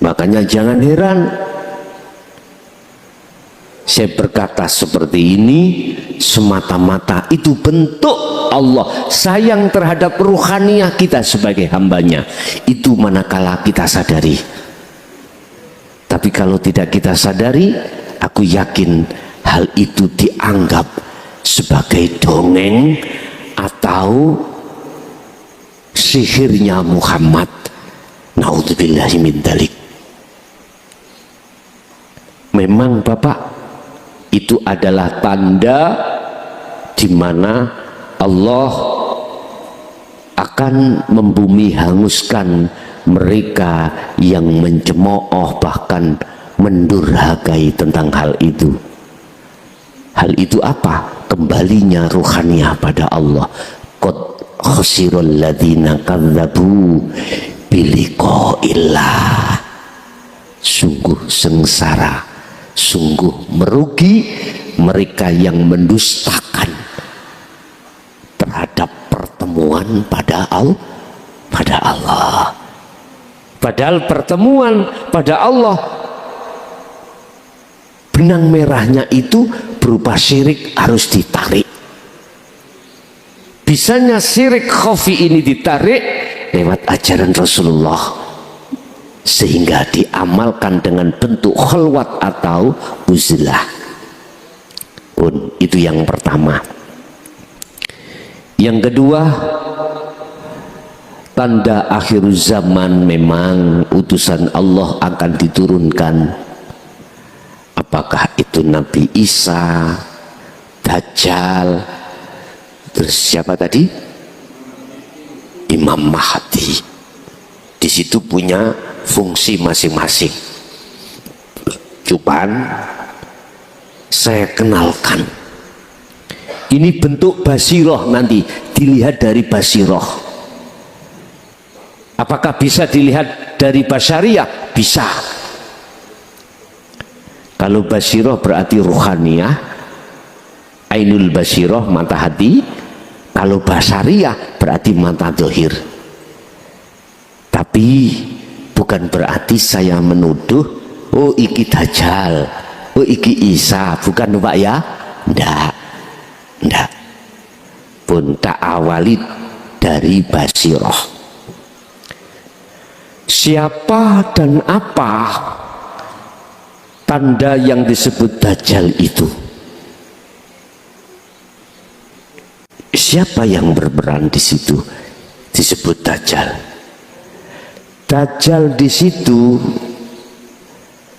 Makanya jangan heran saya berkata seperti ini, semata-mata itu bentuk Allah sayang terhadap ruhaniyah kita sebagai hambanya. Itu manakala kita sadari. Tapi kalau tidak kita sadari, aku yakin hal itu dianggap sebagai dongeng atau sihirnya Muhammad. Naudzubillahi min dzalik. Memang Bapak, itu adalah tanda di mana Allah akan membumi hanguskan mereka yang mencemooh bahkan mendurhakai tentang hal itu. Hal itu apa? Kembalinya ruhaniyah pada Allah. Qad khasirul ladzina kadzdzabu biliqa'illah. Sungguh sengsara, sungguh merugi mereka yang mendustakan terhadap pertemuan pada Allah. Padahal pertemuan pada Allah, benang merahnya itu berupa syirik harus ditarik. Bisanya syirik khafi ini ditarik lewat ajaran Rasulullah, sehingga diamalkan dengan bentuk khalwat atau uzlah. Itu yang pertama. Yang kedua, tanda akhir zaman memang utusan Allah akan diturunkan. Apakah itu Nabi Isa, Dajjal, terus siapa tadi? Imam Mahdi. Di situ punya fungsi masing-masing. Cuman saya kenalkan. Ini bentuk basiroh, nanti dilihat dari basiroh. Apakah bisa dilihat dari basyariah? Bisa. Kalau basiroh berarti ruhaniyah, ainul basiroh mata hati. Kalau basyariah berarti mata dohir. Tapi bukan berarti saya menuduh, oh iki Dajjal, oh iki Isa, bukan Pak ya? Ndak. Pun tak awali dari basiroh. Siapa dan apa tanda yang disebut Dajjal itu? Siapa yang berperan di situ disebut Dajjal? Dajjal di situ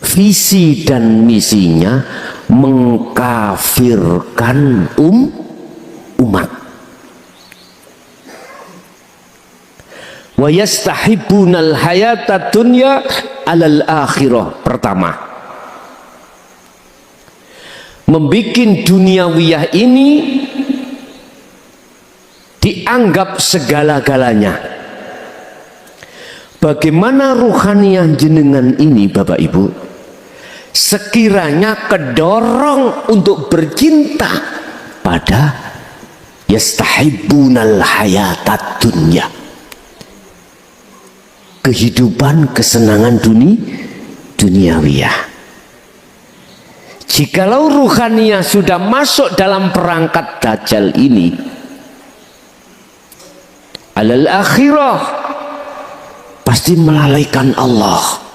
visi dan misinya mengkafirkan umat. Wa yastahibbunal hayata dunya alal akhirah. Pertama, membikin duniawiyah ini dianggap segala-galanya. Bagaimana ruhaniyah jenengan ini Bapak Ibu sekiranya kedorong untuk bercinta pada yastahibbunal hayatat dunya, kehidupan kesenangan duniawiyah. Jikalau ruhaniyah sudah masuk dalam perangkat dajjal ini, alal akhirah, pasti melalaikan Allah.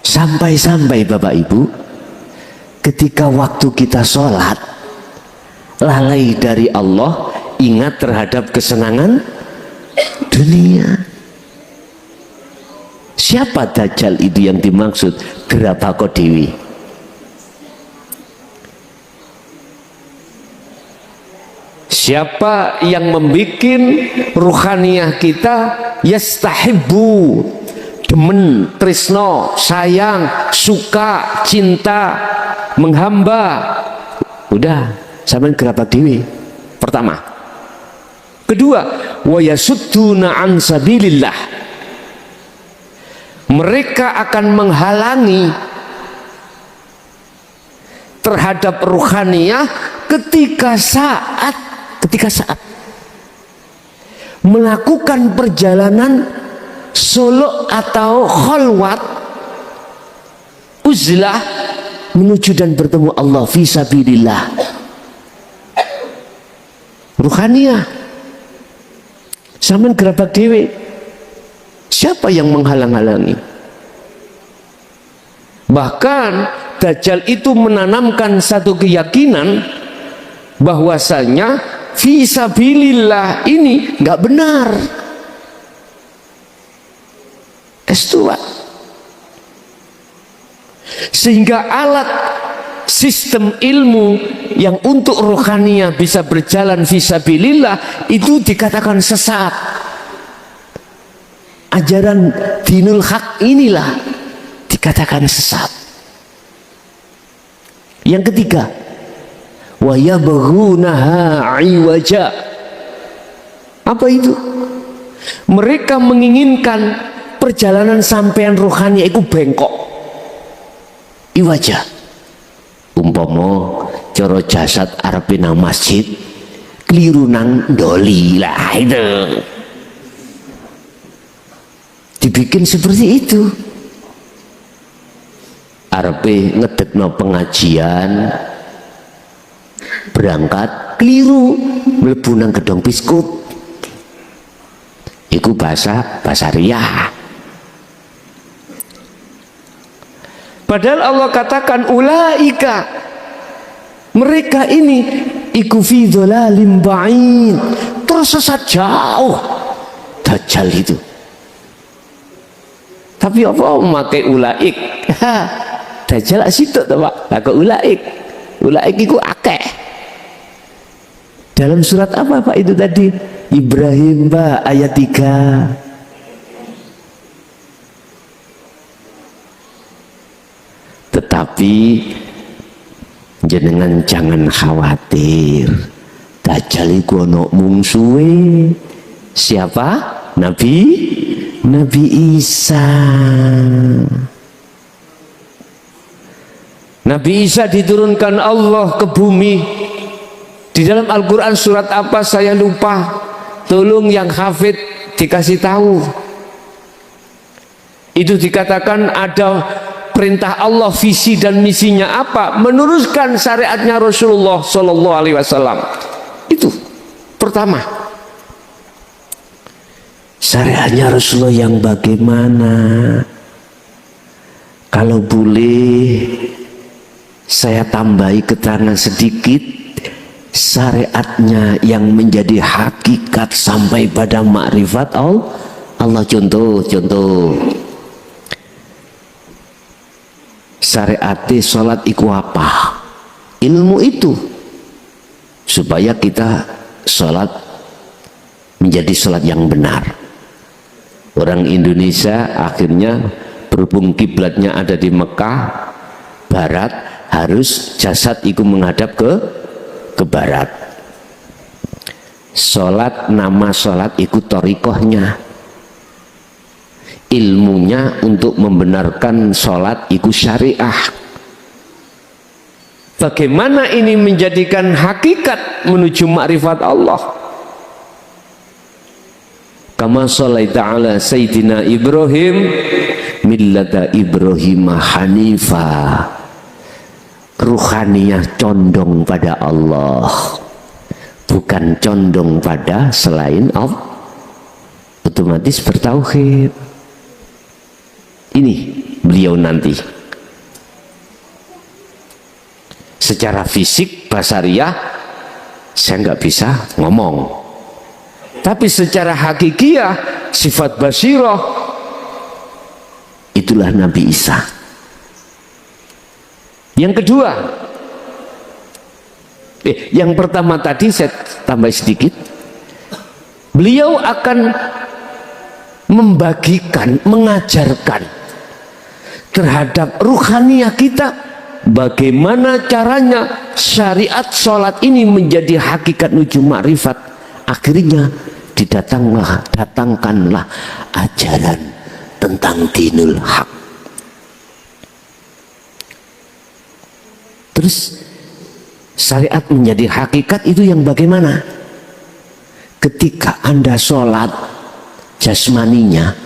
Sampai-sampai Bapak Ibu, ketika waktu kita sholat, lalai dari Allah, ingat terhadap kesenangan dunia. Siapa dajjal itu yang dimaksud? Gerabako Dewi. Siapa yang membuat ruhaniyah kita yastahibbu, demen, tresno, sayang, suka, cinta, menghamba? Udah, sampean gerabak dewi. Pertama. Kedua, wa yasudduna an sabilillah. Mereka akan menghalangi terhadap ruhaniyah ketika saat melakukan perjalanan suluk atau khalwat, uzlah, menuju dan bertemu Allah fi sabilillah. Ruhaniyah sampean gerabak dewe. Siapa yang menghalang-halangi? Bahkan Dajjal itu menanamkan satu keyakinan bahwasanya fisabilillah ini nggak benar. S2. Sehingga alat sistem ilmu yang untuk rohaniyah bisa berjalan fisabilillah itu dikatakan sesat. Ajaran dinul haq inilah dikatakan sesat. Yang ketiga, wa yabghunaha iwaja. Apa itu? Mereka menginginkan perjalanan sampean rohani itu bengkok, iwaja. Umpama cara jasad arepe nang masjid keliru nang doli lah, itu dibikin seperti itu. Arepe ngedekno pengajian berangkat keliru mlebu nang gedung biskup, iku bahasa riyah. Padahal Allah katakan ulaika, mereka ini iku fi dhalalim ba'id, tersesat jauh Dajjal itu. Tapi apa memakai ulaik? Dajjal situ to Pak. Lah kok ulaik? Ulaik iku akeh. Dalam surat apa Pak itu tadi? Ibrahim Pak ayat 3. Tetapi jenengan jangan khawatir. Dajjal iku ono mungsuhe. Siapa? Nabi Isa. Nabi Isa diturunkan Allah ke bumi. Di dalam Al-Quran surat apa saya lupa. Tolong yang hafid dikasih tahu. Itu dikatakan ada perintah Allah, visi dan misinya apa? Meneruskan syariatnya Rasulullah Sallallahu Alaihi Wasallam. Itu pertama. Syariatnya Rasulullah yang bagaimana? Kalau boleh saya tambahi keterangan sedikit, syariatnya yang menjadi hakikat sampai pada makrifat Allah. Contoh syariatnya sholat iku apa? Ilmu itu supaya kita sholat menjadi sholat yang benar. Orang Indonesia akhirnya berhubung kiblatnya ada di Mekah barat, harus jasad itu menghadap ke barat. Sholat, nama sholat ikut torikohnya, ilmunya untuk membenarkan sholat ikut syariah. Bagaimana ini menjadikan hakikat menuju ma'rifat Allah? Kama sholaita ala Sayyidina Ibrahim millata Ibrahim Hanifa. Ruhaniyah condong pada Allah, bukan condong pada selain Allah. Otomatis bertauhid. Ini beliau nanti secara fisik basariah saya nggak bisa ngomong, tapi secara hakikiah sifat basirah itulah Nabi Isa. Yang kedua, yang pertama tadi saya tambah sedikit, beliau akan membagikan, mengajarkan terhadap ruhaniyah kita bagaimana caranya syariat sholat ini menjadi hakikat menuju makrifat. Akhirnya datangkanlah ajaran tentang dinul haq. Terus syariat menjadi hakikat itu yang bagaimana? Ketika Anda sholat jasmaninya,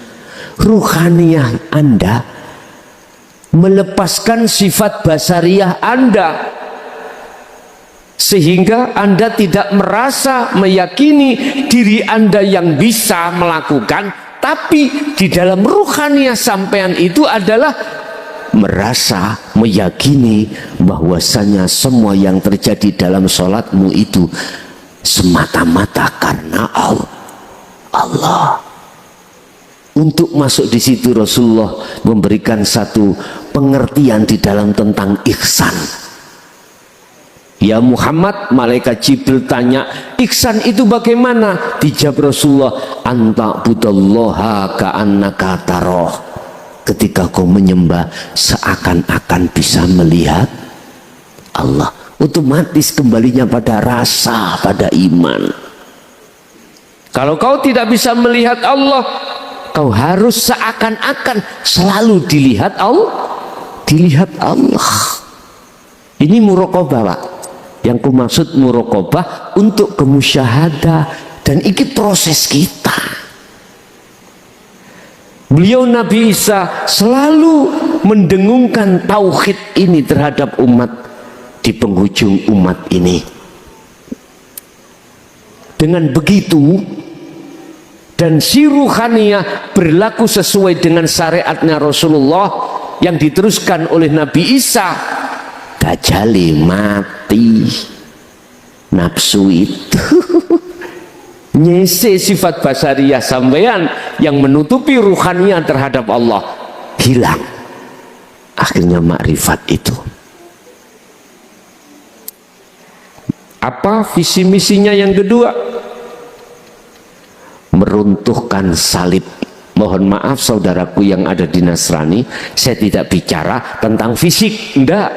ruhaniyah Anda melepaskan sifat basariah Anda, sehingga Anda tidak merasa meyakini diri Anda yang bisa melakukan, tapi di dalam ruhaniyah sampean itu adalah merasa meyakini bahwasanya semua yang terjadi dalam sholatmu itu semata-mata karena Allah. Untuk masuk di situ Rasulullah memberikan satu pengertian di dalam tentang ihsan. Ya Muhammad, malaikat Jibril tanya, ihsan itu bagaimana? Dijawab Rasulullah, anta budallaha ka'annaka taroh. Ketika kau menyembah seakan-akan bisa melihat Allah, otomatis kembalinya pada rasa, pada iman. Kalau kau tidak bisa melihat Allah, kau harus seakan-akan selalu dilihat Allah. Ini muraqabah, Pak. Yang ku maksud muraqabah untuk kemusyahadah, dan ini proses kita. Beliau Nabi Isa selalu mendengungkan tauhid ini terhadap umat di penghujung umat ini. Dengan begitu, dan si ruhaniyah berlaku sesuai dengan syariatnya Rasulullah yang diteruskan oleh Nabi Isa, dajjali mati, nafsu itu nyese sifat basariyah sampean yang menutupi ruhaniyah terhadap Allah hilang. Akhirnya makrifat itu. Apa visi misinya yang kedua? Meruntuhkan salib. Mohon maaf saudaraku yang ada di Nasrani, saya tidak bicara tentang fisik, enggak.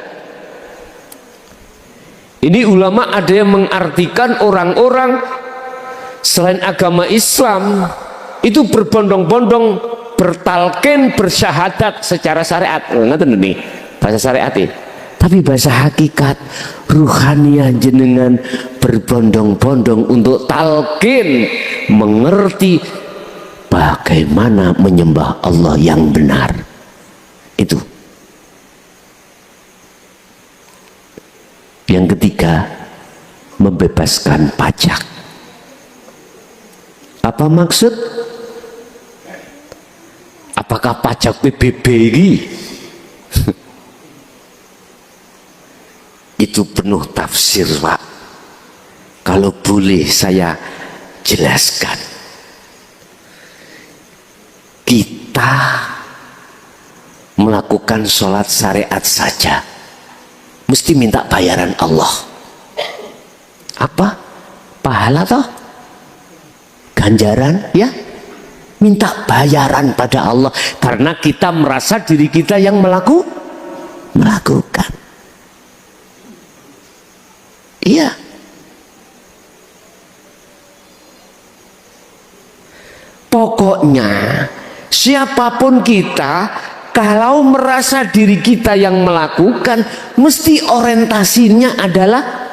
Ini ulama ada yang mengartikan orang-orang selain agama Islam itu berbondong-bondong bertalqin, bersyahadat secara syariat. Ngerti nih bahasa syariat ini. Tapi bahasa hakikat ruhaniyah jenengan berbondong-bondong untuk talqin, mengerti bagaimana menyembah Allah yang benar. Itu. Yang ketiga, membebaskan pajak. Apa maksud? Apakah pajak PBB ini? Itu penuh tafsir, Pak. Kalau boleh saya jelaskan. Kita melakukan sholat syariat saja mesti minta bayaran Allah. Apa? Pahala toh? Ganjaran, ya? minta bayaran pada Allah karena kita merasa diri kita yang melakukan. Iya. Pokoknya siapapun kita, kalau merasa diri kita yang melakukan, mesti orientasinya adalah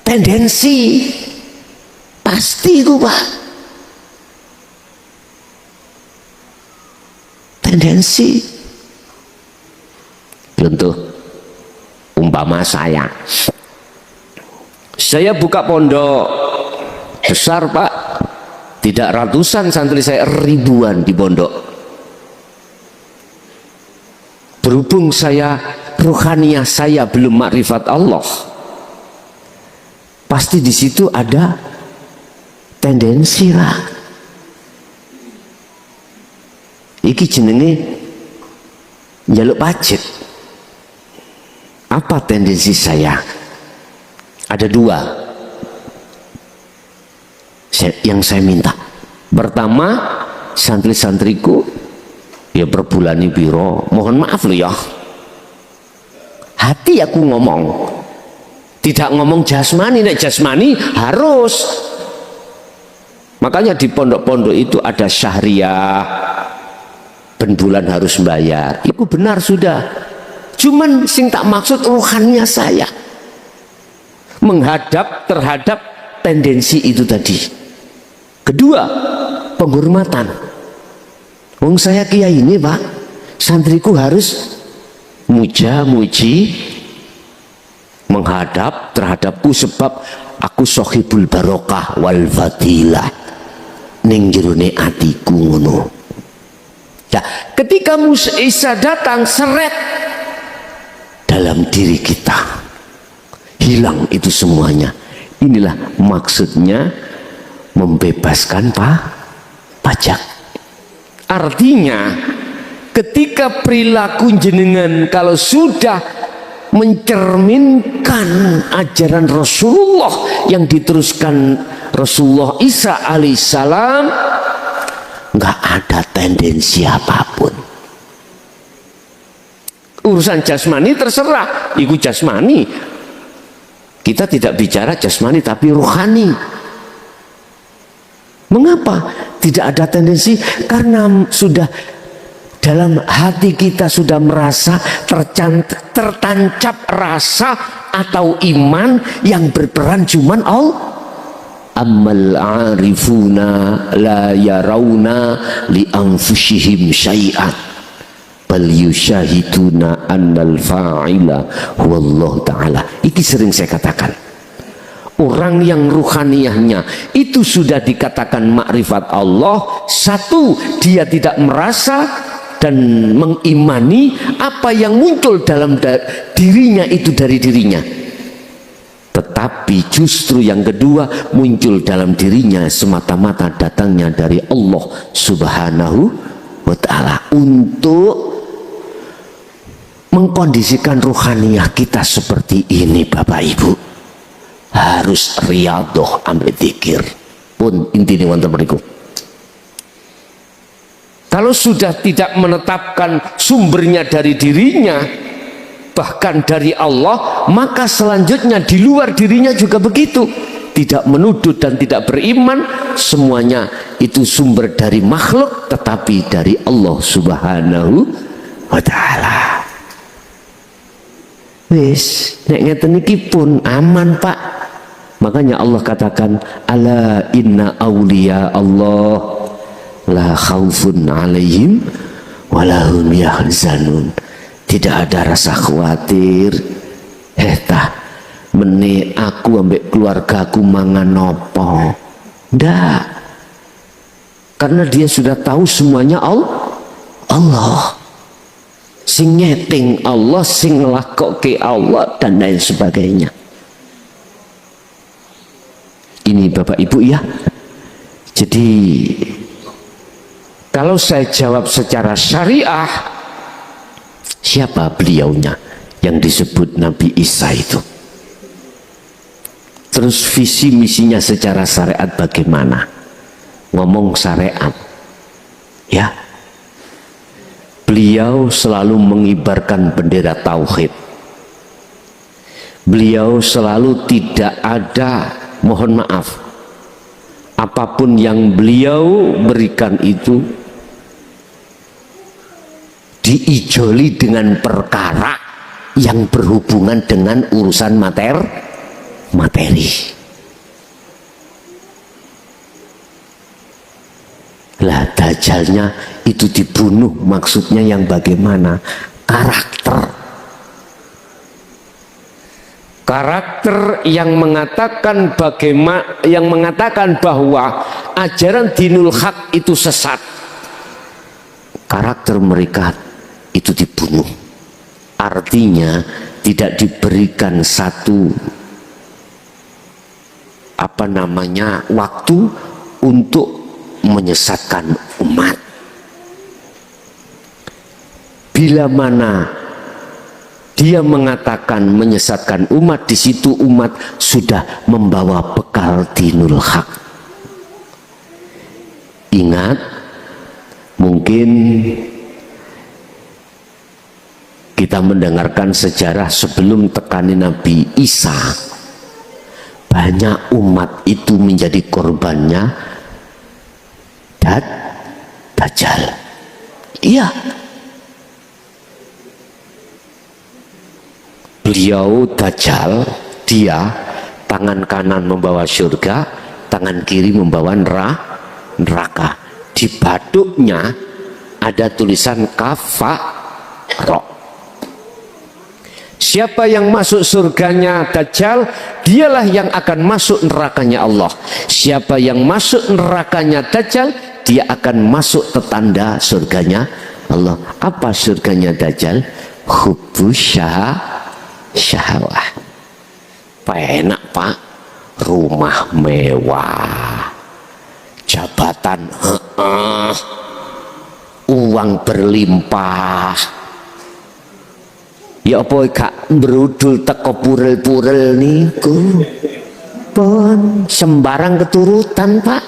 tendensi. Pasti itu Pak. Tendensi. Contoh, umpama saya buka pondok besar Pak, tidak ratusan santri saya, ribuan di pondok. Berhubung saya rohaniah saya belum makrifat Allah, pasti di situ ada tendensi lah. Iki jenenge njaluk pajak. Apa tendensi saya? Ada dua yang saya minta. Pertama, santri-santriku ya per bulan ini biro, mohon maaf loh ya, hati aku ngomong, tidak ngomong jasmani. Nek jasmani harus, makanya di pondok-pondok itu ada syahriah, ben bulan harus bayar. Itu benar sudah, cuman sing tak maksud rohannya saya menghadap terhadap tendensi itu tadi. Kedua, penghormatan. Wong saya kiai ini Pak, santriku harus muja-muji, menghadap terhadapku sebab aku sohibul barokah wal fadilah ning jerone atiku ngono. Nah, ketika Isa datang seret dalam diri kita, hilang itu semuanya. Inilah maksudnya membebaskan pajak. Artinya ketika perilaku jenengan kalau sudah mencerminkan ajaran Rasulullah yang diteruskan Rasulullah Isa alaihissalam, nggak ada tendensi apapun. Urusan jasmani terserah, ikut jasmani. Kita tidak bicara jasmani tapi rohani. Mengapa tidak ada tendensi? Karena sudah dalam hati kita sudah merasa tertancap rasa atau iman yang berperan cuman Allah. Ammal arifuna la yarawna li anfusihim syai'an bal yusyahiduna annal fa'ila huwallahu ta'ala. Ini sering saya katakan, orang yang ruhaniyahnya itu sudah dikatakan makrifat Allah. Satu, dia tidak merasa dan mengimani apa yang muncul dalam dirinya itu dari dirinya, tetapi justru yang kedua muncul dalam dirinya semata-mata datangnya dari Allah subhanahu wa ta'ala untuk mengkondisikan ruhaniyah kita seperti ini. Bapak Ibu, harus riyadhah ambil dzikir pun intinya wonten mriku. Kalau sudah tidak menetapkan sumbernya dari dirinya, bahkan dari Allah, maka selanjutnya di luar dirinya juga begitu. Tidak menuduh dan tidak beriman, semuanya itu sumber dari makhluk tetapi dari Allah subhanahu wa ta'ala. Wis, nek ngeten iki pun aman Pak. Makanya Allah katakan, ala inna awliya Allah la khaufun alaihim walahum yahzanun. Tidak ada rasa khawatir. Meni aku ambek keluargaku mangan nopo. Ndak. Karena dia sudah tahu semuanya Allah. Sing nyeting Allah, sing nglakokke Allah dan lain sebagainya. Ini Bapak Ibu ya. Jadi kalau saya jawab secara syariah, siapa beliaunya yang disebut Nabi Isa itu? Terus visi misinya secara syariat bagaimana? ngomong syariat, ya. Beliau selalu mengibarkan bendera tauhid. Beliau selalu tidak ada, mohon maaf, apapun yang beliau berikan itu diijoli dengan perkara yang berhubungan dengan urusan materi. Lah dajalnya itu dibunuh, maksudnya yang bagaimana? Karakter yang mengatakan bahwa ajaran dinul haq itu sesat. Karakter mereka itu dibunuh. Artinya tidak diberikan satu waktu untuk menyesatkan umat. Bila mana dia mengatakan menyesatkan umat, di situ umat sudah membawa bekal dinul haq. Ingat, mungkin kita mendengarkan sejarah sebelum tekani Nabi Isa, banyak umat itu menjadi korbannya Dajjal. Iya, beliau Dajjal, dia tangan kanan membawa surga, tangan kiri membawa neraka. Di batuknya ada tulisan kafaro. Siapa yang masuk surganya Dajjal, dialah yang akan masuk nerakanya Allah. Siapa yang masuk nerakanya Dajjal, dia akan masuk tetanda surganya Allah. Apa surganya Dajjal? Hubbus syahwah. Enak pak, rumah mewah, jabatan uang berlimpah. Ya apa gak berudul teko purel-purel niku pun sembarang keturutan pak.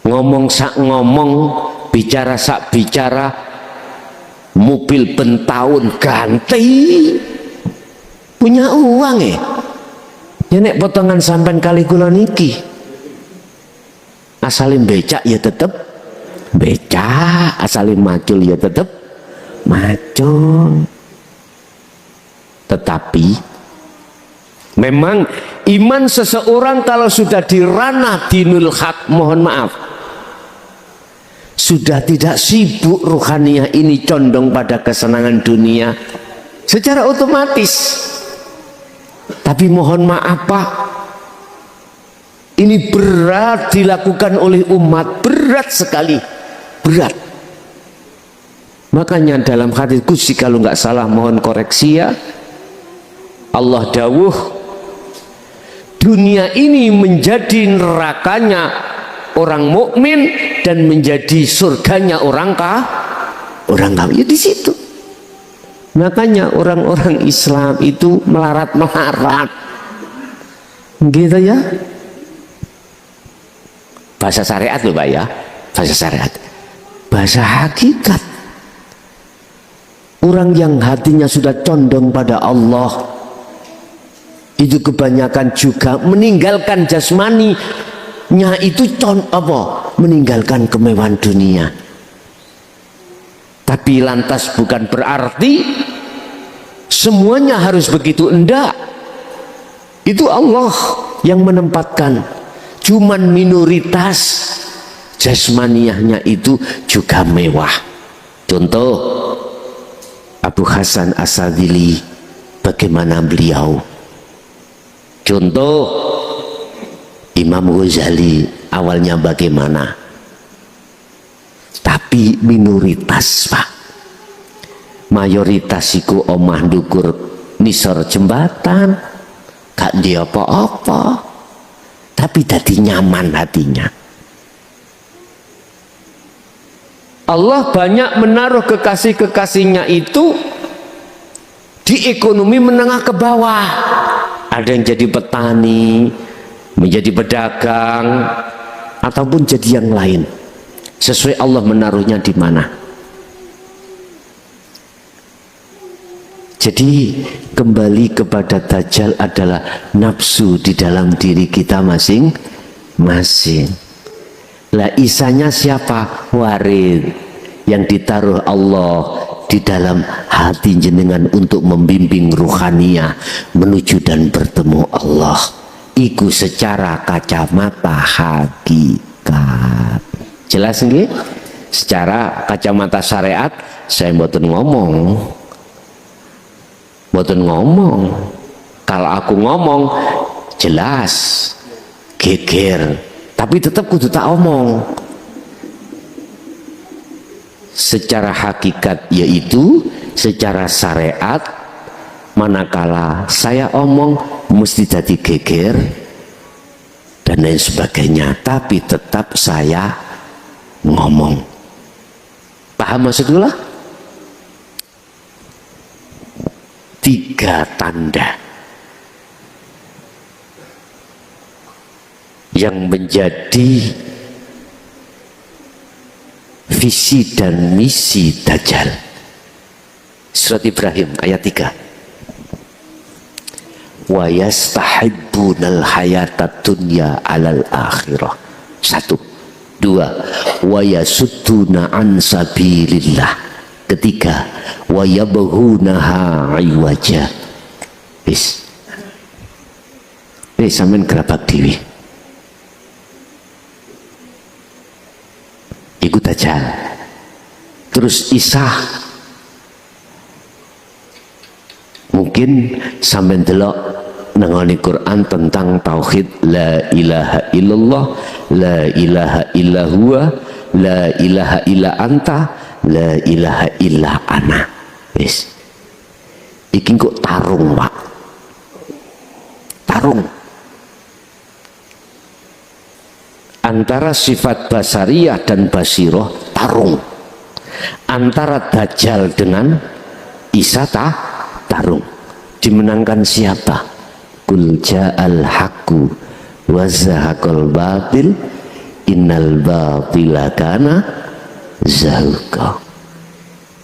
Ngomong sak ngomong, bicara sak bicara, mobil bentahun ganti, punya uang ya nek potongan sampan kali kula niki asalin becak ya tetep becak, asalin macul ya tetep macul. Tetapi memang iman seseorang kalau sudah di ranah dinul haq, mohon maaf, sudah tidak sibuk ruhaniyah ini, condong pada kesenangan dunia secara otomatis. Tapi mohon maaf pak, ini berat dilakukan oleh umat, berat sekali, berat. Makanya dalam hadis qudsi kalau nggak salah, mohon koreksi ya, Allah dawuh, dunia ini menjadi nerakanya orang mukmin dan menjadi surganya orang kafir. Ya di situ. Makanya orang-orang Islam itu melarat-melarat, gitu ya. Bahasa syariat loh pak ya, bahasa syariat, bahasa hakikat. Orang yang hatinya sudah condong pada Allah itu kebanyakan juga meninggalkan jasmaninya, itu meninggalkan kemewahan dunia. Tapi lantas bukan berarti semuanya harus begitu, enggak. Itu Allah yang menempatkan, cuman minoritas jasmaniyahnya itu juga mewah. Contoh Abu Hasan As-Sadzili, bagaimana beliau. Contoh Imam Ghazali, awalnya bagaimana. Tapi minoritas pak, mayoritas iku omah ndukur nisor jembatan, gak dia apa-apa, tapi tadi nyaman hatinya. Allah banyak menaruh kekasih-kekasihnya itu di ekonomi menengah ke bawah. Ada yang jadi petani, menjadi pedagang, ataupun jadi yang lain, sesuai Allah menaruhnya di mana. Jadi kembali kepada Dajjal adalah nafsu di dalam diri kita masing-masing. Lah Isanya siapa? Warid, yang ditaruh Allah di dalam hati jenengan untuk membimbing ruhaniyah menuju dan bertemu Allah. Iku secara kacamata hakikat. Jelas nggih? Secara kacamata syariat saya mboten ngomong. Kalau aku ngomong jelas geger, tapi tetap kudu tak omong. Secara hakikat yaitu secara syariat, manakala saya omong mesti jadi geger dan lain sebagainya, tapi tetap saya ngomong. Paham maksudnya? 3 tanda yang menjadi visi dan misi Dajjal. Surat Ibrahim ayat 3. Wa yastahibbunal hayatad dunya 'alal akhirah. 1. 2. Wa yasudduna an sabilillah. 3. Wa yabghunaha 'iwaja. Wis sampean gerabak dhewe. Iku Dajjal. Terus Isa, mungkin sampean delok nang Quran tentang tauhid la ilaha illallah, la ilaha illa huwa, la ilaha illa anta, la ilaha illa ana. Wis iki kok tarung, Pak. Tarung antara sifat basariyah dan basiroh, tarung antara Dajjal dengan Isa, tarung. Dimenangkan siapa? Qul ja'al haqqu wa zahaqal batil innal batila kana zahuqa.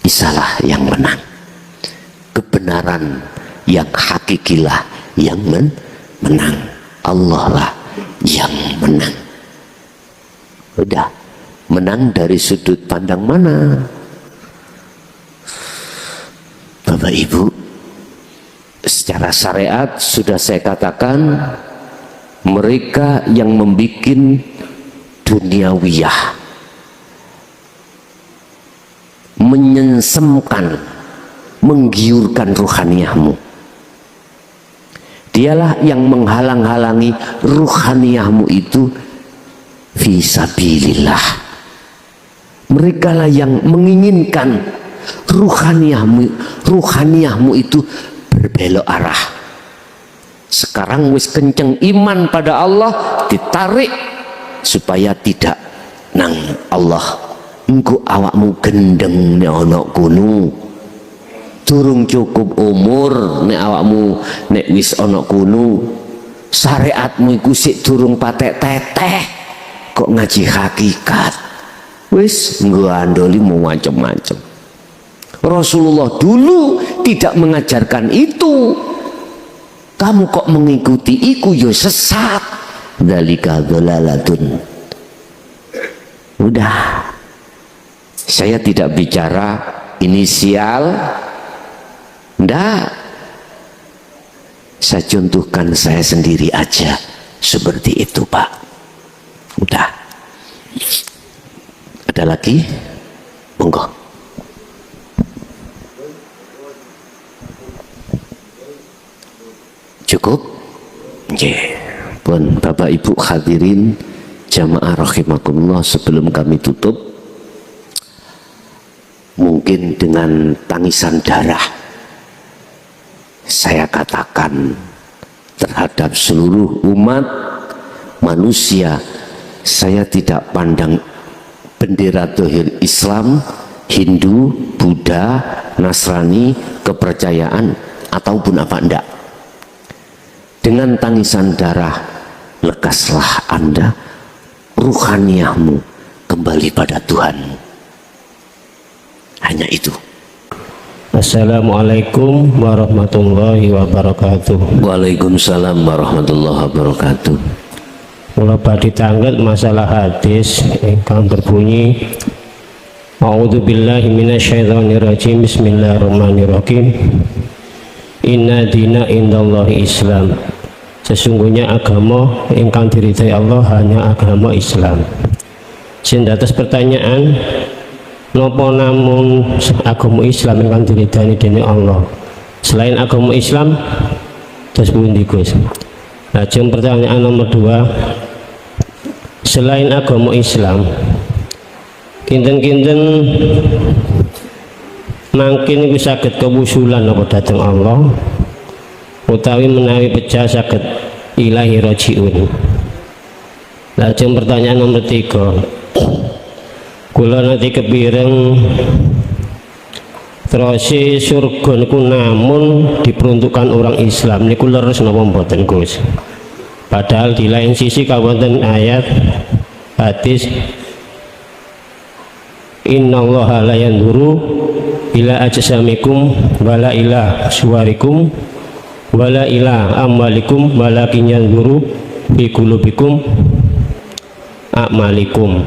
Isalah yang menang, kebenaran yang hakikilah yang menang, Allah lah yang menang. Udah, menang dari sudut pandang mana? Bapak Ibu, secara syariat sudah saya katakan, mereka yang membuat duniawiyah, menyensemkan, menggiurkan ruhaniyahmu, dialah yang menghalang-halangi ruhaniyahmu itu fisabilillah. Mereka lah yang menginginkan ruhaniyahmu itu berbelok arah. Sekarang wis kenceng iman pada Allah, ditarik supaya tidak nang Allah. Engko awakmu gendeng nek ana kono, durung cukup umur nek awakmu nek wis ana kono, syariatmu iku sik durung patek teteh kok ngaji hakikat. Wis nggandoli macam-macam. Rasulullah dulu tidak mengajarkan itu. Kamu kok mengikuti iku yo sesat. Dzalika dhalalatun. Udah, saya tidak bicara inisial, ndak. Saya contohkan saya sendiri aja seperti itu, Pak. Udah. Ada lagi? Monggo. Cukup? Nggih. Pun Bapak Ibu hadirin jamaah rahimakumullah, sebelum kami tutup, mungkin dengan tangisan darah saya katakan terhadap seluruh umat manusia, saya tidak pandang bendera dohir Islam, Hindu, Buddha, Nasrani, kepercayaan ataupun apa enggak. Dengan tangisan darah lekaslah Anda, ruhaniyahmu kembali pada Tuhanmu. Hanya itu. Assalamualaikum warahmatullahi wabarakatuh. Waalaikumsalam warahmatullahi wabarakatuh. Kula badhe tanglet masalah hadis ingkang berbunyi A'udzu billahi minasyaitonir rajim. Bismillahirrahmanirrahim. Inna dina indallahi Islam. Sesungguhnya agama ingkang diridhai Allah hanya agama Islam. Sing dados pertanyaan, napa namun agama Islam ingkang diridhani dening Allah? Selain agama Islam, terus pundi Gus? Lajeng pertanyaan nomor 2, selain agama Islam, kinten-kinten mangkin iku saged kewusulan apa dhateng Allah utawi menawi pecah saged ilahi rajiun. Lajeng pertanyaan nomor 3, kula nanti kepireng terus surga niku namun diperuntukkan orang Islam niku leres napa mboten Gus? Padahal di lain sisi kawonten ayat hadis innallaha la yanzuru ila ajsamikum wala ila suwarikum wala ila amwalikum walakin yanzuru bi qulubikum a'malikum.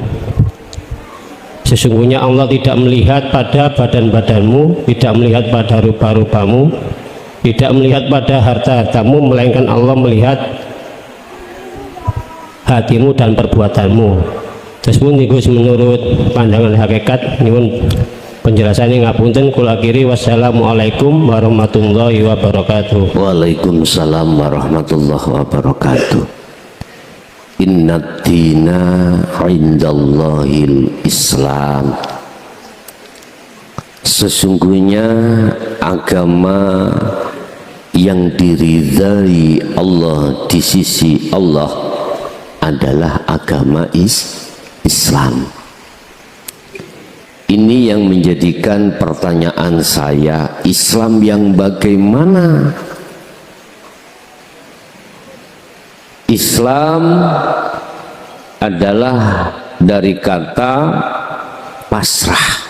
Sesungguhnya Allah tidak melihat pada badan-badanmu, tidak melihat pada rupa-rupamu, tidak melihat pada harta-hartamu, melainkan Allah melihat hatimu dan perbuatanmu. Terus pun menurut pandangan hakikat nyuwun penjelasannya ngapunten kula kiri. Wassalamualaikum warahmatullahi wabarakatuh. Waalaikumsalam warahmatullahi wabarakatuh. Inna dina indallahil Islam. Sesungguhnya agama yang diridhai Allah di sisi Allah adalah agama Islam. Ini yang menjadikan pertanyaan saya, Islam yang bagaimana? Islam adalah dari kata pasrah.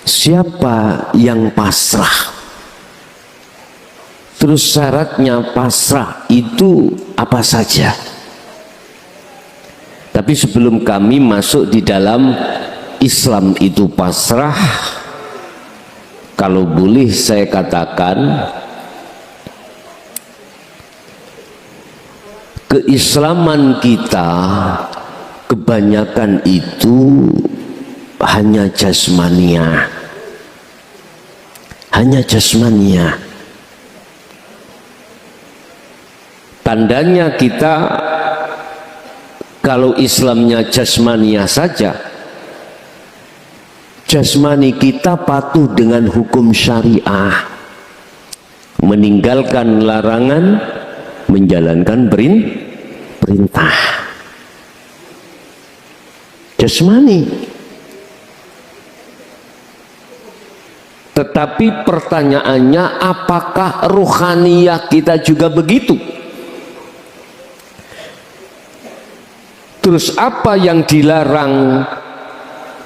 Siapa yang pasrah? Terus syaratnya pasrah itu apa saja? Tapi sebelum kami masuk di dalam Islam itu pasrah, kalau boleh saya katakan, keislaman kita kebanyakan itu hanya jasmania, hanya jasmania. Tandanya kita kalau Islamnya jasmania saja, jasmani kita patuh dengan hukum syariah, meninggalkan larangan, menjalankan perintah. Jasmani. Tetapi pertanyaannya, apakah ruhaniyah kita juga begitu? Terus apa yang dilarang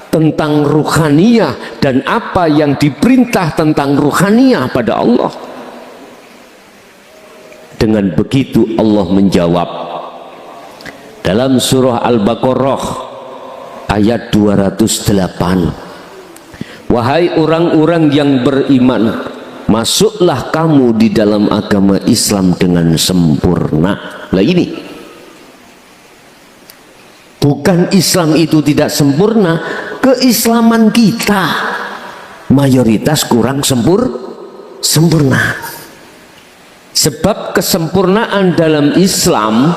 tentang ruhaniyah dan apa yang diperintah tentang ruhaniyah pada Allah? Dengan begitu Allah menjawab dalam surah Al-Baqarah ayat 208, wahai orang-orang yang beriman, masuklah kamu di dalam agama Islam dengan sempurna. Lah ini bukan Islam itu tidak sempurna, keislaman kita mayoritas kurang sempurna. Sebab kesempurnaan dalam Islam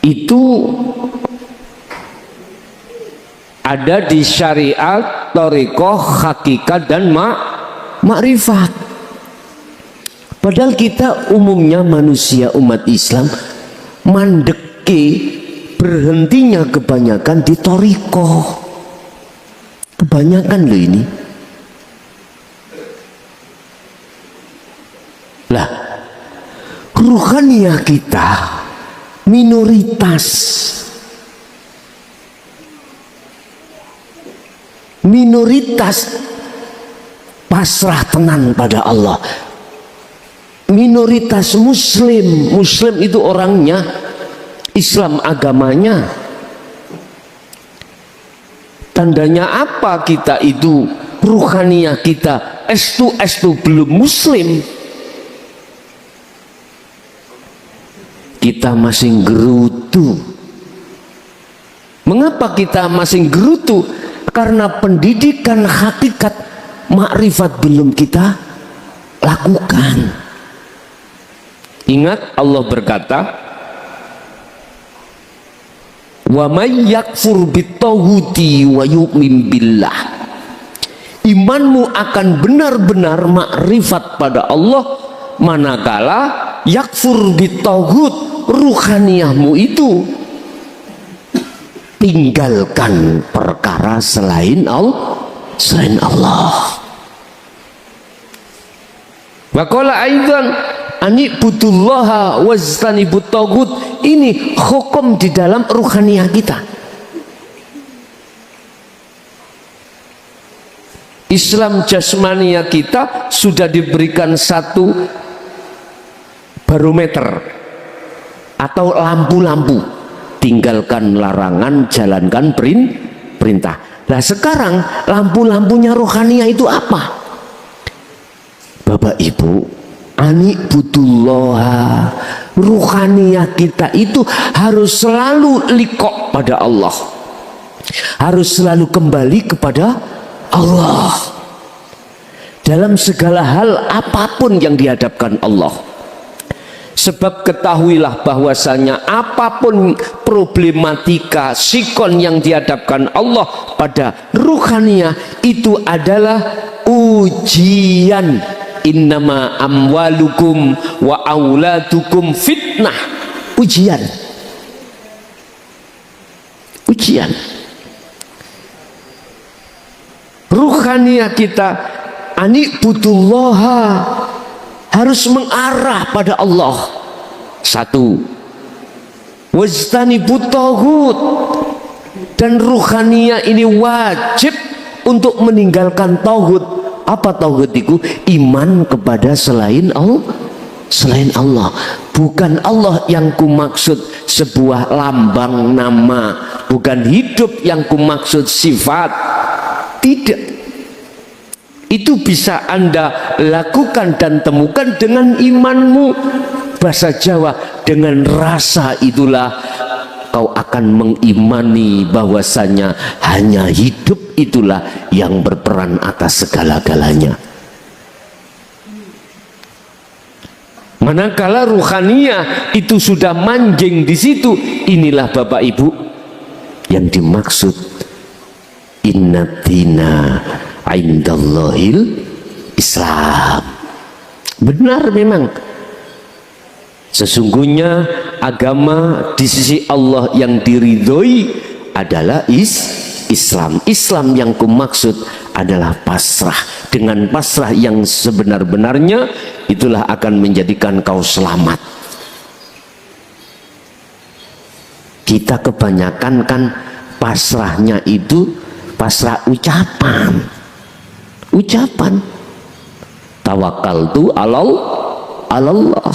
itu ada di syariat, thariqah, hakikat dan makrifat. Padahal kita umumnya manusia umat Islam mandeki berhentinya kebanyakan di thariqah. Kebanyakan loh ini. Lah, ruhaniyah kita minoritas. Minoritas pasrah tenan pada Allah. Minoritas muslim. Muslim itu orangnya, Islam agamanya. Tandanya apa kita itu ruhaniyah kita estu belum muslim? Kita masih gerutu. Mengapa kita masih gerutu? Karena pendidikan hakikat makrifat belum kita lakukan. Ingat Allah berkata, wa may yakfur bitaghuti wa yu'min billah. Imanmu akan benar-benar makrifat pada Allah manakala yakfur bitaghut, ruhaniyahmu itu tinggalkan perkara selain Allah. Wa qala aidan anibudullaha wajtanibut taghut. Ini hukum di dalam ruhaniyah kita. Islam jasmaniyah kita sudah diberikan satu barometer atau lampu-lampu. Tinggalkan larangan, jalankan perintah. Nah sekarang lampu-lampunya rohaniyah itu apa? Bapak Ibu, anibudullaha, ruhaniyah kita itu harus selalu liqo pada Allah, harus selalu kembali kepada Allah dalam segala hal apapun yang dihadapkan Allah. Sebab ketahuilah bahwasanya apapun problematika sikon yang dihadapkan Allah pada ruhaniyah itu adalah ujian. Innama amwalukum wa auladukum fitnah. Ujian. Ruhaniyah kita anibudullaha harus mengarah pada Allah. Satu, wajtanibut taghut, dan ruhaniyah ini wajib untuk meninggalkan taghut. Apa taghut itu? Iman kepada selain Allah. Bukan Allah yang kumaksud sebuah lambang nama, bukan hidup yang kumaksud sifat. Tidak. Itu bisa Anda lakukan dan temukan dengan imanmu. Bahasa Jawa, dengan rasa itulah kau akan mengimani bahwasanya hanya hidup itulah yang berperan atas segala-galanya. Manakala ruhaniyah itu sudah manjing di situ, inilah Bapak Ibu yang dimaksud innatina indallahil Islam. Benar memang, sesungguhnya agama di sisi Allah yang diridhoi adalah Islam. Islam yang kumaksud adalah pasrah. Dengan pasrah yang sebenar-benarnya, itulah akan menjadikan kau selamat. Kita kebanyakan kan pasrahnya itu pasrah ucapan. Tawakkaltu Allah.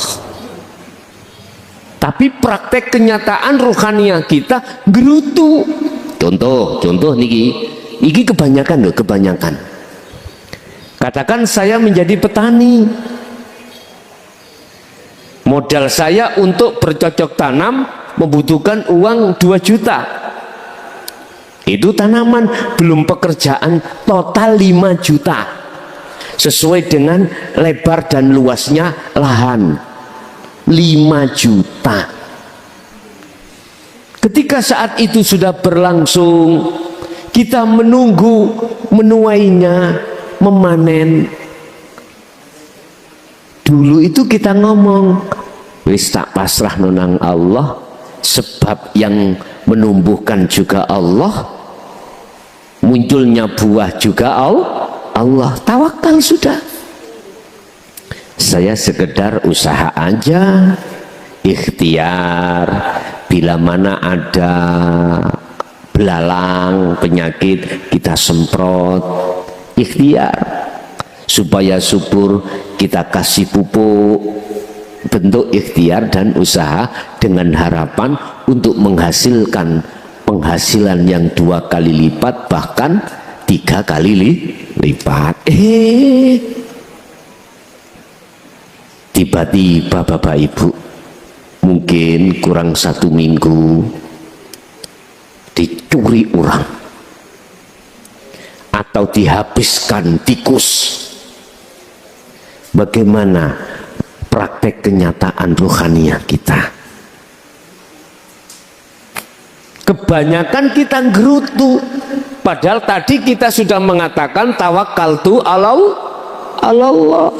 Tapi praktek kenyataan rohaniyah kita gerutu. Contoh niki kebanyakan loh, kebanyakan. Katakan saya menjadi petani, modal saya untuk bercocok tanam membutuhkan uang 2 juta. Itu tanaman, belum pekerjaan, total 5 juta sesuai dengan lebar dan luasnya lahan. 5 juta. Ketika saat itu sudah berlangsung, kita menunggu menuainya, memanen. Dulu itu kita ngomong, wis tak pasrah nonang Allah, sebab yang menumbuhkan juga Allah, munculnya buah juga Allah. Tawakal sudah. Saya sekedar usaha aja, ikhtiar. Bila mana ada belalang penyakit kita semprot, ikhtiar. Supaya subur kita kasih pupuk, bentuk ikhtiar dan usaha dengan harapan untuk menghasilkan penghasilan yang 2 kali lipat, bahkan 3 kali lipat. Tiba-tiba Bapak Ibu, mungkin kurang 1 minggu dicuri orang atau dihabiskan tikus. Bagaimana praktek kenyataan rohaniah kita? Kebanyakan kita gerutu, padahal tadi kita sudah mengatakan tawakkaltu ala Allah.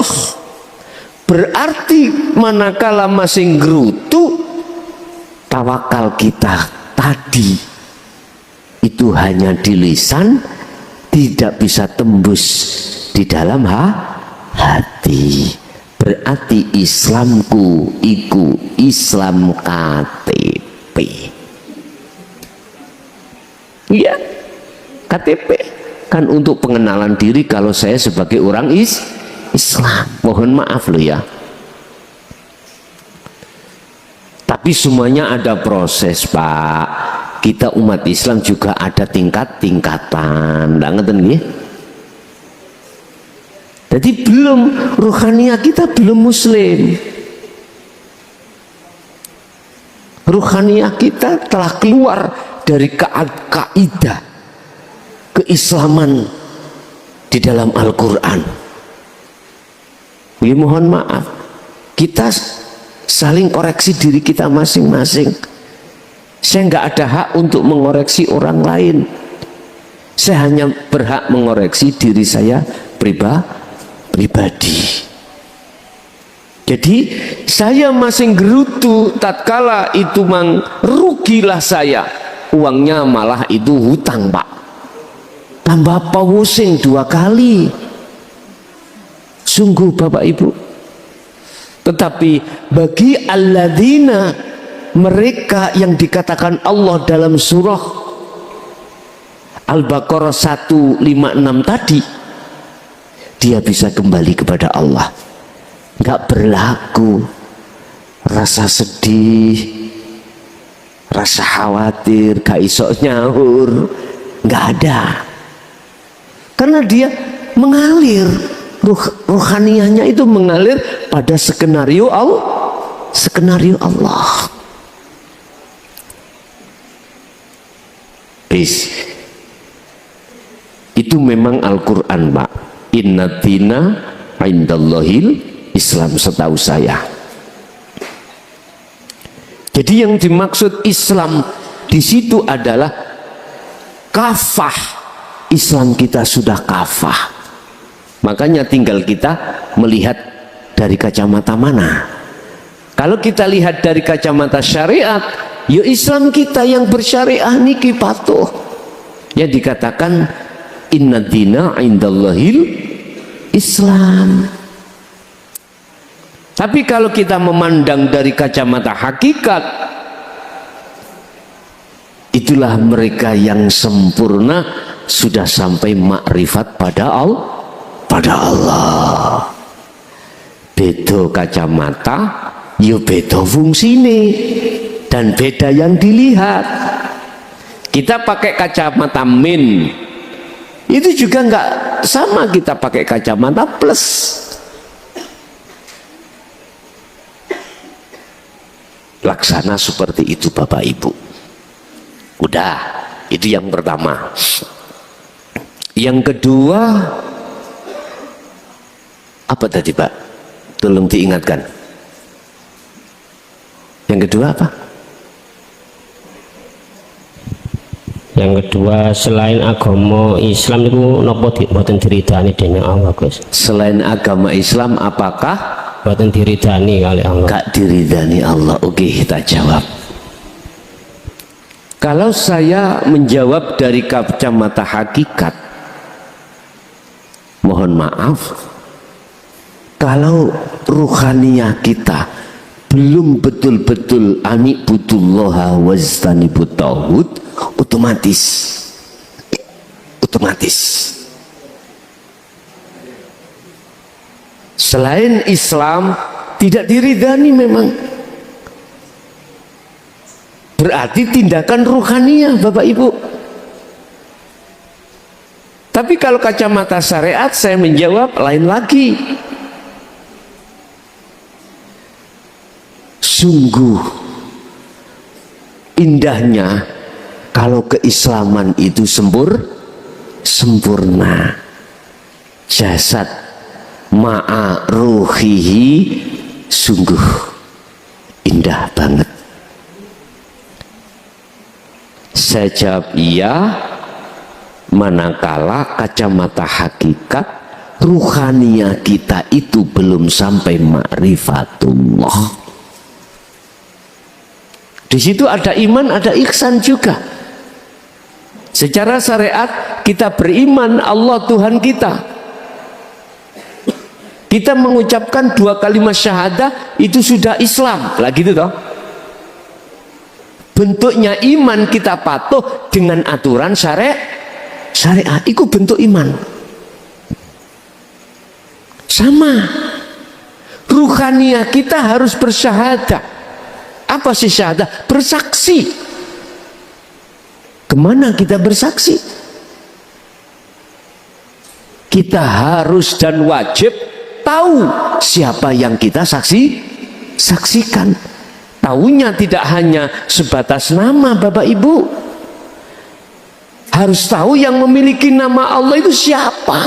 Berarti manakala masih gerutu, tawakal kita tadi itu hanya di lisan, tidak bisa tembus di dalam hati. Berarti Islamku iku Islam KTP. Iya, KTP kan untuk pengenalan diri kalau saya sebagai orang Islam. Mohon maaf loh ya. Tapi semuanya ada proses, Pak. Kita umat Islam juga ada tingkat-tingkatan. Nggak ngerti nggih? Jadi belum, ruhaniah kita belum muslim. Ruhaniah kita telah keluar dari kaidah keislaman di dalam Al-Quran. Ya, mohon maaf, kita saling koreksi diri kita masing-masing. Saya nggak ada hak untuk mengoreksi orang lain. Saya hanya berhak mengoreksi diri saya pribadi. Jadi saya masih gerutu tatkala itu rugilah saya, uangnya malah itu hutang, Pak. Tambah pusing 2 kali. Sungguh Bapak Ibu. Tetapi bagi alladzina, mereka yang dikatakan Allah dalam surah Al-Baqarah 156 tadi, dia bisa kembali kepada Allah. Nggak berlaku rasa sedih, rasa khawatir, gak iso nyaur, nggak ada. Karena dia mengalir, rohaniahnya itu mengalir pada skenario Allah. Itu memang Al-Quran, Pak. Inna dina indallahil Islam, setahu saya. Jadi yang dimaksud Islam di situ adalah kafah. Islam kita sudah kafah. Makanya tinggal kita melihat dari kacamata mana. Kalau kita lihat dari kacamata syariat, ya Islam kita yang bersyariah niki patuh. Ya dikatakan inna dina indallahil Islam. Tapi kalau kita memandang dari kacamata hakikat, itulah mereka yang sempurna, sudah sampai makrifat pada Allah. Beda kacamata, ya beda fungsine, dan beda yang dilihat. Kita pakai kacamata min, itu juga nggak sama kita pakai kacamata plus. Laksana seperti itu Bapak Ibu. Udah, itu yang pertama. Yang kedua, apa tadi Pak? Tolong diingatkan. Yang kedua apa? Yang kedua, selain agama Islam itu nopo mboten diridani dening Allah, Gus. Selain agama Islam apakah Mboten diridani kali Allah? Gak diridani Allah. Oke, kita jawab. Kalau saya menjawab dari kacamata hakikat, mohon maaf, kalau ruhaniyah kita belum betul-betul anibudullaha wajtanibut tauhid, otomatis selain Islam tidak diridani, memang berarti tindakan ruhaniyah Bapak Ibu. Tapi kalau kacamata syariat saya menjawab lain lagi. Sungguh indahnya kalau keislaman itu sempurna, jasad ma'a ruhihi, sungguh indah banget. Saya jawab iya, manakala kacamata hakikat ruhaniyah kita itu belum sampai ma'rifatullah. Di situ ada iman, ada ihsan juga. Secara syariat kita beriman Allah Tuhan kita. Kita mengucapkan 2 kalimat syahadah itu sudah Islam. Lah gitu toh. Bentuknya iman kita patuh dengan aturan syariat. Itu bentuk iman. Sama. Ruhaniyah kita harus bersyahadah. Apa sih syahadah? Bersaksi. Kemana kita bersaksi? Kita harus dan wajib tahu siapa yang kita saksikan. Taunya tidak hanya sebatas nama Bapak Ibu. Harus tahu yang memiliki nama Allah itu siapa.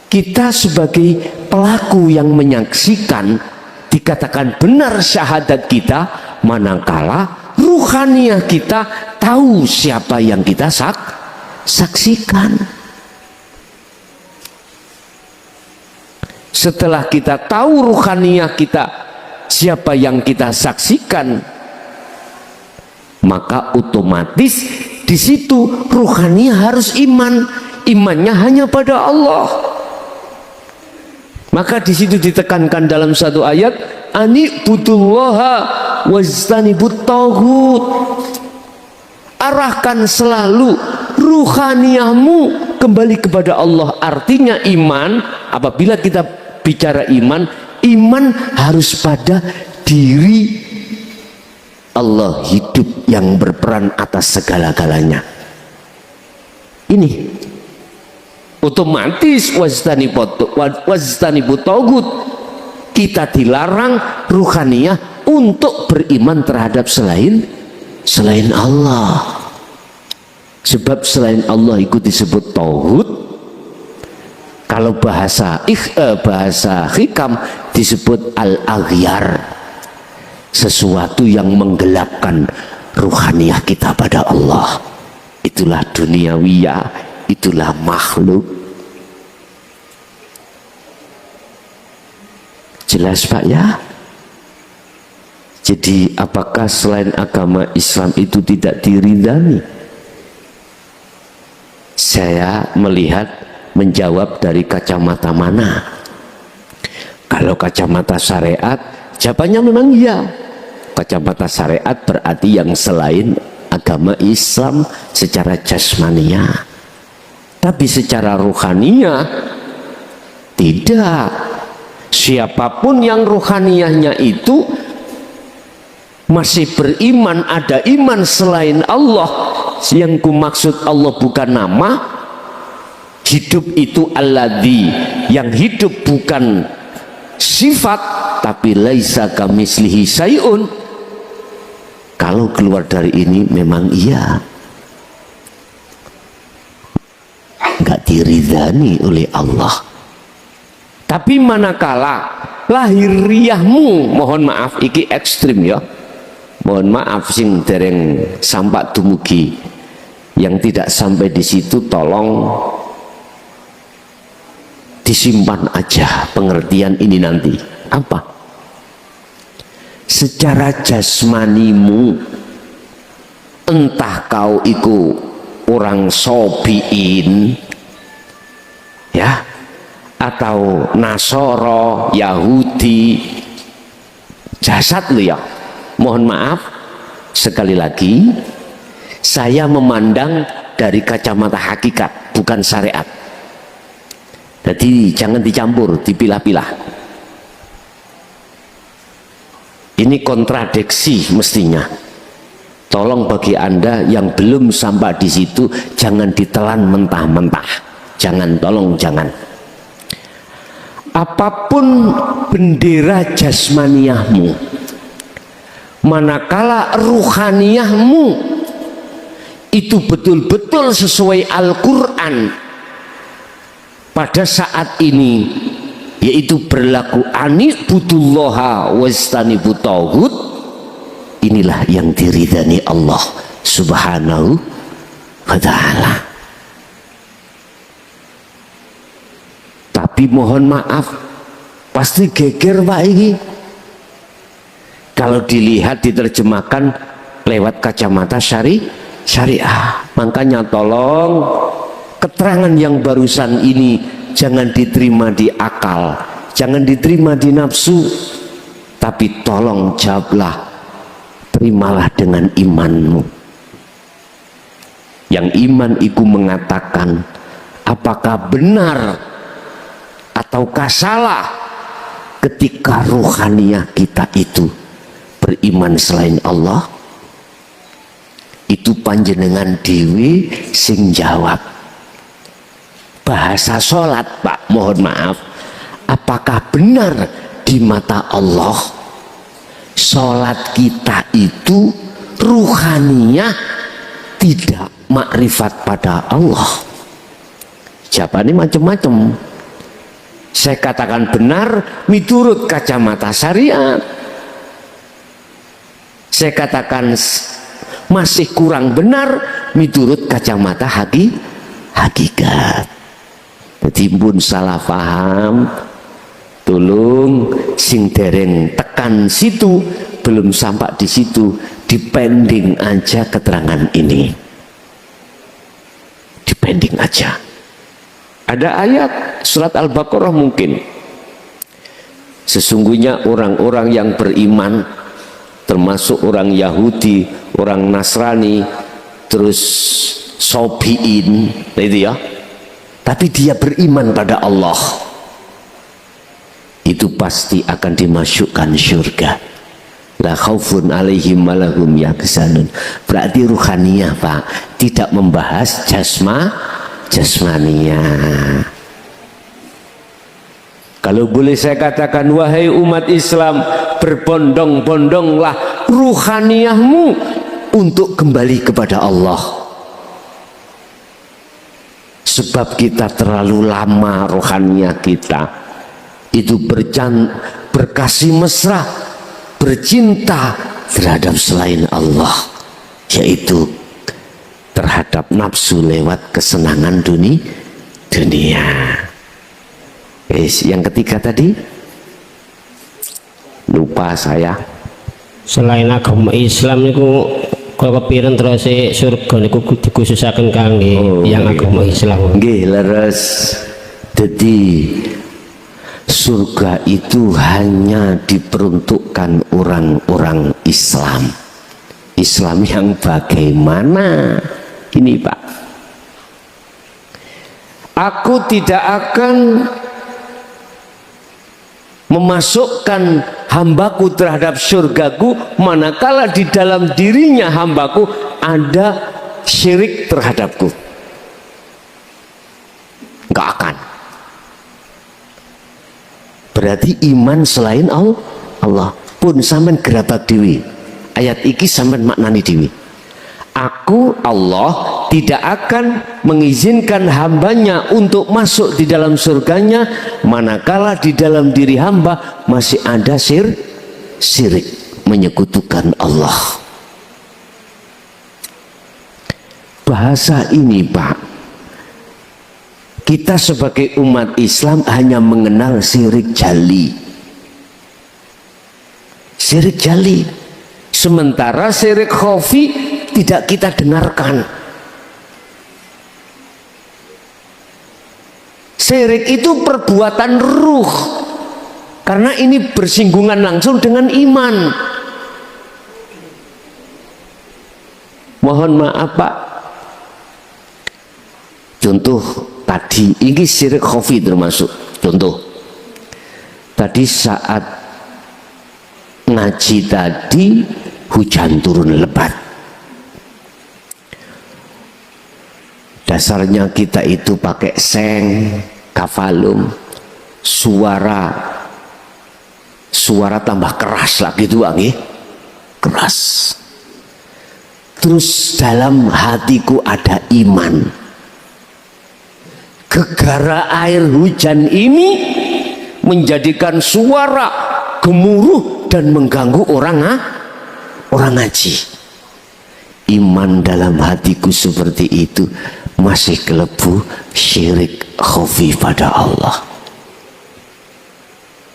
Kita sebagai pelaku yang menyaksikan dikatakan benar syahadat kita manakala ruhaniyah kita tahu siapa yang kita saksikan. Setelah kita tahu ruhaniyah kita siapa yang kita saksikan, maka otomatis di situ ruhaniyah harus iman. Imannya hanya pada Allah. Maka di situ ditekankan dalam satu ayat, anibudullaha wajtanibut tauhid. Arahkan selalu ruhaniyahmu kembali kepada Allah. Artinya iman, apabila kita bicara iman, iman harus pada diri Allah hidup yang berperan atas segala-galanya. Ini otomatis wajtanibut tauhid, kita dilarang ruhaniyah untuk beriman terhadap selain Allah. Sebab selain Allah itu disebut tauhid. Kalau bahasa hikam disebut al-aghyar, sesuatu yang menggelapkan ruhaniyah kita pada Allah. Itulah duniawiyah, itulah makhluk. Jelas Pak ya? Jadi apakah selain agama Islam itu tidak diridani? Saya menjawab dari kacamata mana? Kalau kacamata syariat, jawabannya memang iya. Kacamata syariat berarti yang selain agama Islam secara jasmaniah. Tapi secara ruhaniyah tidak. Siapapun yang ruhaniyahnya itu masih beriman, ada iman selain Allah, yang kumaksud Allah bukan nama, hidup itu alladzi, yang hidup bukan sifat, tapi laisa kamislihi syai'un. Kalau keluar dari ini memang iya, nggak diridani oleh Allah. Tapi manakala lahiriahmu, mohon maaf iki ekstrim ya, mohon maaf sing dereng sampai dumugi, yang tidak sampai di situ tolong disimpan aja pengertian ini nanti. Apa? Secara jasmanimu, entah kau itu orang sobiin ya, atau Nasoro, Yahudi, jasad lo ya. Mohon maaf sekali lagi, saya memandang dari kacamata hakikat, bukan syariat. Jadi jangan dicampur, dipilah-pilah. Ini kontradiksi mestinya. Tolong bagi Anda yang belum sampai di situ, jangan ditelan mentah-mentah. Jangan, tolong jangan. Apapun bendera jasmaniyahmu, manakala ruhaniyahmu itu betul-betul sesuai Al-Quran pada saat ini, yaitu berlaku ani'budullaha wastanibut tauhid, inilah yang diridhani Allah subhanahu wa ta'ala. Tapi mohon maaf, pasti geger Pak ini kalau dilihat diterjemahkan lewat kacamata syariah. Makanya tolong keterangan yang barusan ini jangan diterima di akal, jangan diterima di nafsu, tapi tolong jawablah, terimalah dengan imanmu. Yang iman itu mengatakan apakah benar ataukah salah ketika ruhaniyah kita itu beriman selain Allah. Itu panjenengan dewi sing jawab. Bahasa sholat Pak, mohon maaf, apakah benar di mata Allah sholat kita itu ruhaniyah, tidak makrifat pada Allah? Jawabannya macam-macam. Saya katakan benar miturut kacamata syariat. Saya katakan masih kurang benar miturut kacamata hakikat. Jadi pun salah paham, tolong sing dereng tekan situ, belum sampai di situ, dipending aja keterangan ini, dipending aja. Ada ayat surat Al-Baqarah mungkin, sesungguhnya orang-orang yang beriman, termasuk orang Yahudi, orang Nasrani, terus Sobiin, itu ya, tapi dia beriman pada Allah, itu pasti akan dimasukkan surga. La khaufun alaihim walahum yahzanun. Berarti ruhaniyah Pak, tidak membahas jasmaniyah. Kalau boleh saya katakan, wahai umat Islam, berbondong-bondonglah ruhaniyahmu untuk kembali kepada Allah. Sebab kita terlalu lama rohaniyah kita itu berkasih mesra, bercinta terhadap selain Allah, yaitu terhadap nafsu lewat kesenangan dunia. Yang ketiga tadi lupa saya. Selain agama Islam niku kalau kepiren terus surga niku dikhususaken kangge yang agama Islam. Nggih leres. Jadi surga itu hanya diperuntukkan orang-orang Islam. Islam yang bagaimana? Ini Pak, aku tidak akan memasukkan hambaku terhadap surgaku manakala di dalam dirinya hambaku ada syirik terhadapku. Enggak akan. Berarti iman selain Allah pun sampean gerabak dewi. Ayat iki sampean maknani dewi. Aku Allah tidak akan mengizinkan hambanya untuk masuk di dalam surganya manakala di dalam diri hamba masih ada syirik, menyekutukan Allah. Bahasa ini Pak, kita sebagai umat Islam hanya mengenal syirik jali. Syirik jali. Sementara syirik khafi tidak kita Syirik itu perbuatan ruh, karena ini bersinggungan langsung dengan iman. Mohon maaf Pak, contoh tadi ini syirik khafi termasuk. Contoh tadi saat ngaji tadi hujan turun lebat. Dasarnya kita itu pakai seng, kafalum, suara tambah keras lagi itu wangi, keras. Terus dalam hatiku ada iman. Gegara air hujan ini menjadikan suara gemuruh dan mengganggu orang ngaji. Iman dalam hatiku seperti itu masih kelebu syirik khafi pada Allah.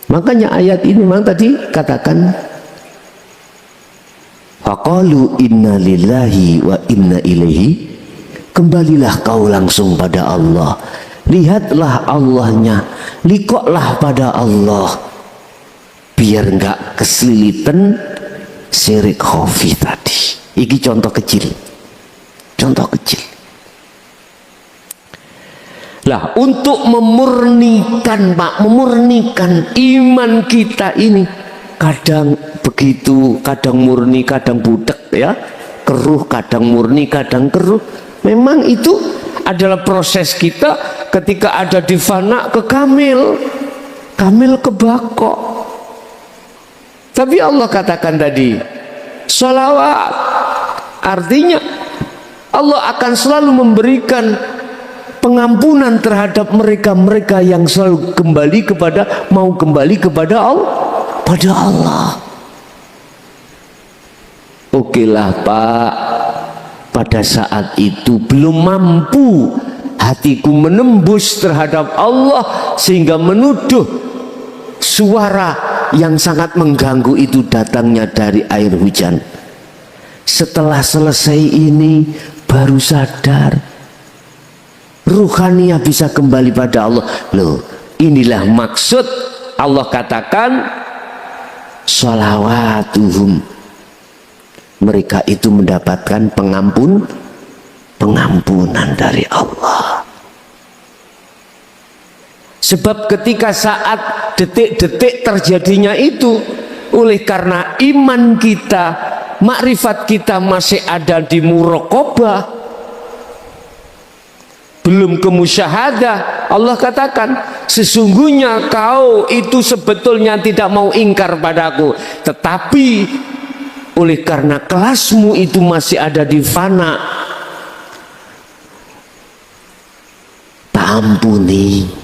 Makanya ayat ini memang tadi katakan faqalu inna lillahi wa inna ilaihi, kembalilah kau langsung pada Allah, lihatlah Allahnya, likoklah pada Allah, biar enggak keselilitan syirik khafi tadi. Ini contoh kecil, contoh kecil. Lah untuk memurnikan Pak, memurnikan iman kita ini, kadang begitu, kadang murni, kadang budak ya, keruh, kadang murni, kadang keruh. Memang itu adalah proses kita ketika ada di fana ke kamil, kamil ke bako. Tapi Allah katakan tadi sholawat, artinya Allah akan selalu memberikan pengampunan terhadap mereka-mereka yang selalu mau kembali kepada Allah. Oke lah Pak, pada saat itu belum mampu hatiku menembus terhadap Allah sehingga menuduh suara yang sangat mengganggu itu datangnya dari air hujan. Setelah selesai ini baru sadar, ruhaniyah bisa kembali pada Allah. Loh, inilah maksud Allah katakan sholawatuhum, mereka itu mendapatkan pengampunan dari Allah. Sebab ketika saat detik-detik terjadinya itu, oleh karena iman kita, makrifat kita masih ada di muraqabah, belum ke musyahadah, Allah katakan sesungguhnya kau itu sebetulnya tidak mau ingkar padaku, tetapi oleh karena kelasmu itu masih ada di fana, tak ampuni.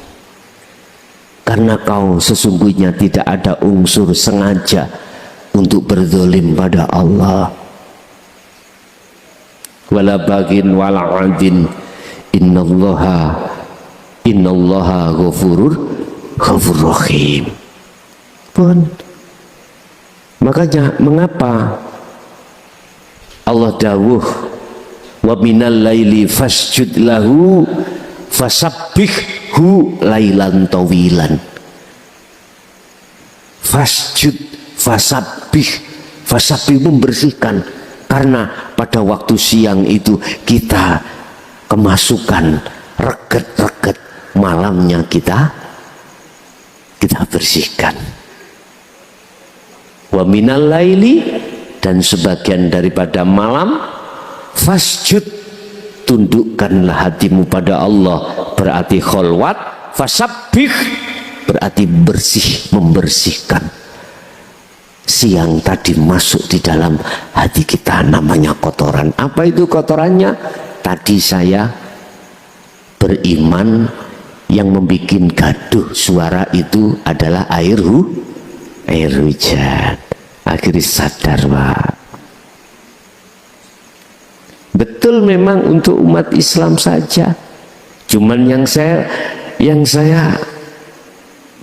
Karena kau sesungguhnya tidak ada unsur sengaja untuk berzolim pada Allah. Wala bagin wala adin, innallaha ghafurur rahim. Pun makanya mengapa Allah dawuh wa minal laili fasjud lahu fasabbihhu lailan tawilan. Fasjud, fasabbih membersihkan, karena pada waktu siang itu kita kemasukan reget-reget, malamnya kita bersihkan. Wa minal laili, dan sebagian daripada malam, fasjud, tundukkanlah hatimu pada Allah, berarti kholwat, fasabbih berarti bersih, membersihkan. Siang tadi masuk di dalam hati kita namanya kotoran. Apa itu kotorannya? Tadi saya beriman yang membuat gaduh suara itu adalah air hujan. Akhirnya sadar Pak, betul memang untuk umat Islam saja. Cuman yang saya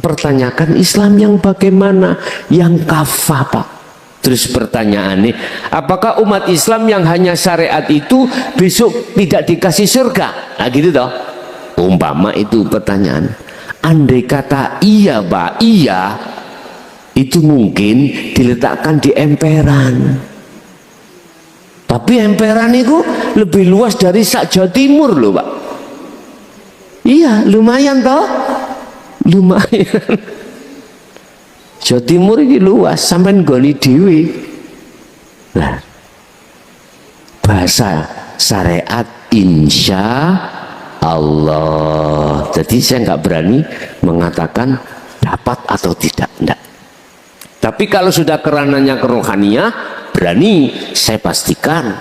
pertanyakan, Islam yang bagaimana? Yang kafah Pak. Terus pertanyaannya, apakah umat Islam yang hanya syariat itu besok tidak dikasih surga? Nah gitu toh. umpama itu pertanyaan, andai kata iya Pak, iya, itu mungkin diletakkan di emperan, tapi emperan itu lebih luas dari sak Jawa Timur loh Pak. Iya, lumayan toh, lumayan. Jawa Timur ini luas, sampai nggoni dewi. Nah, bahasa syariat insya Allah. Jadi saya nggak berani mengatakan dapat atau tidak, enggak. Tapi kalau sudah kerananya kerohaniah, berani saya pastikan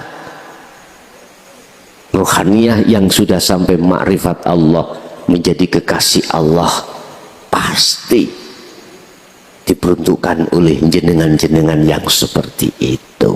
rohaniah yang sudah sampai makrifat Allah, menjadi kekasih Allah, pasti diperuntukkan oleh jenengan-jenengan yang seperti itu.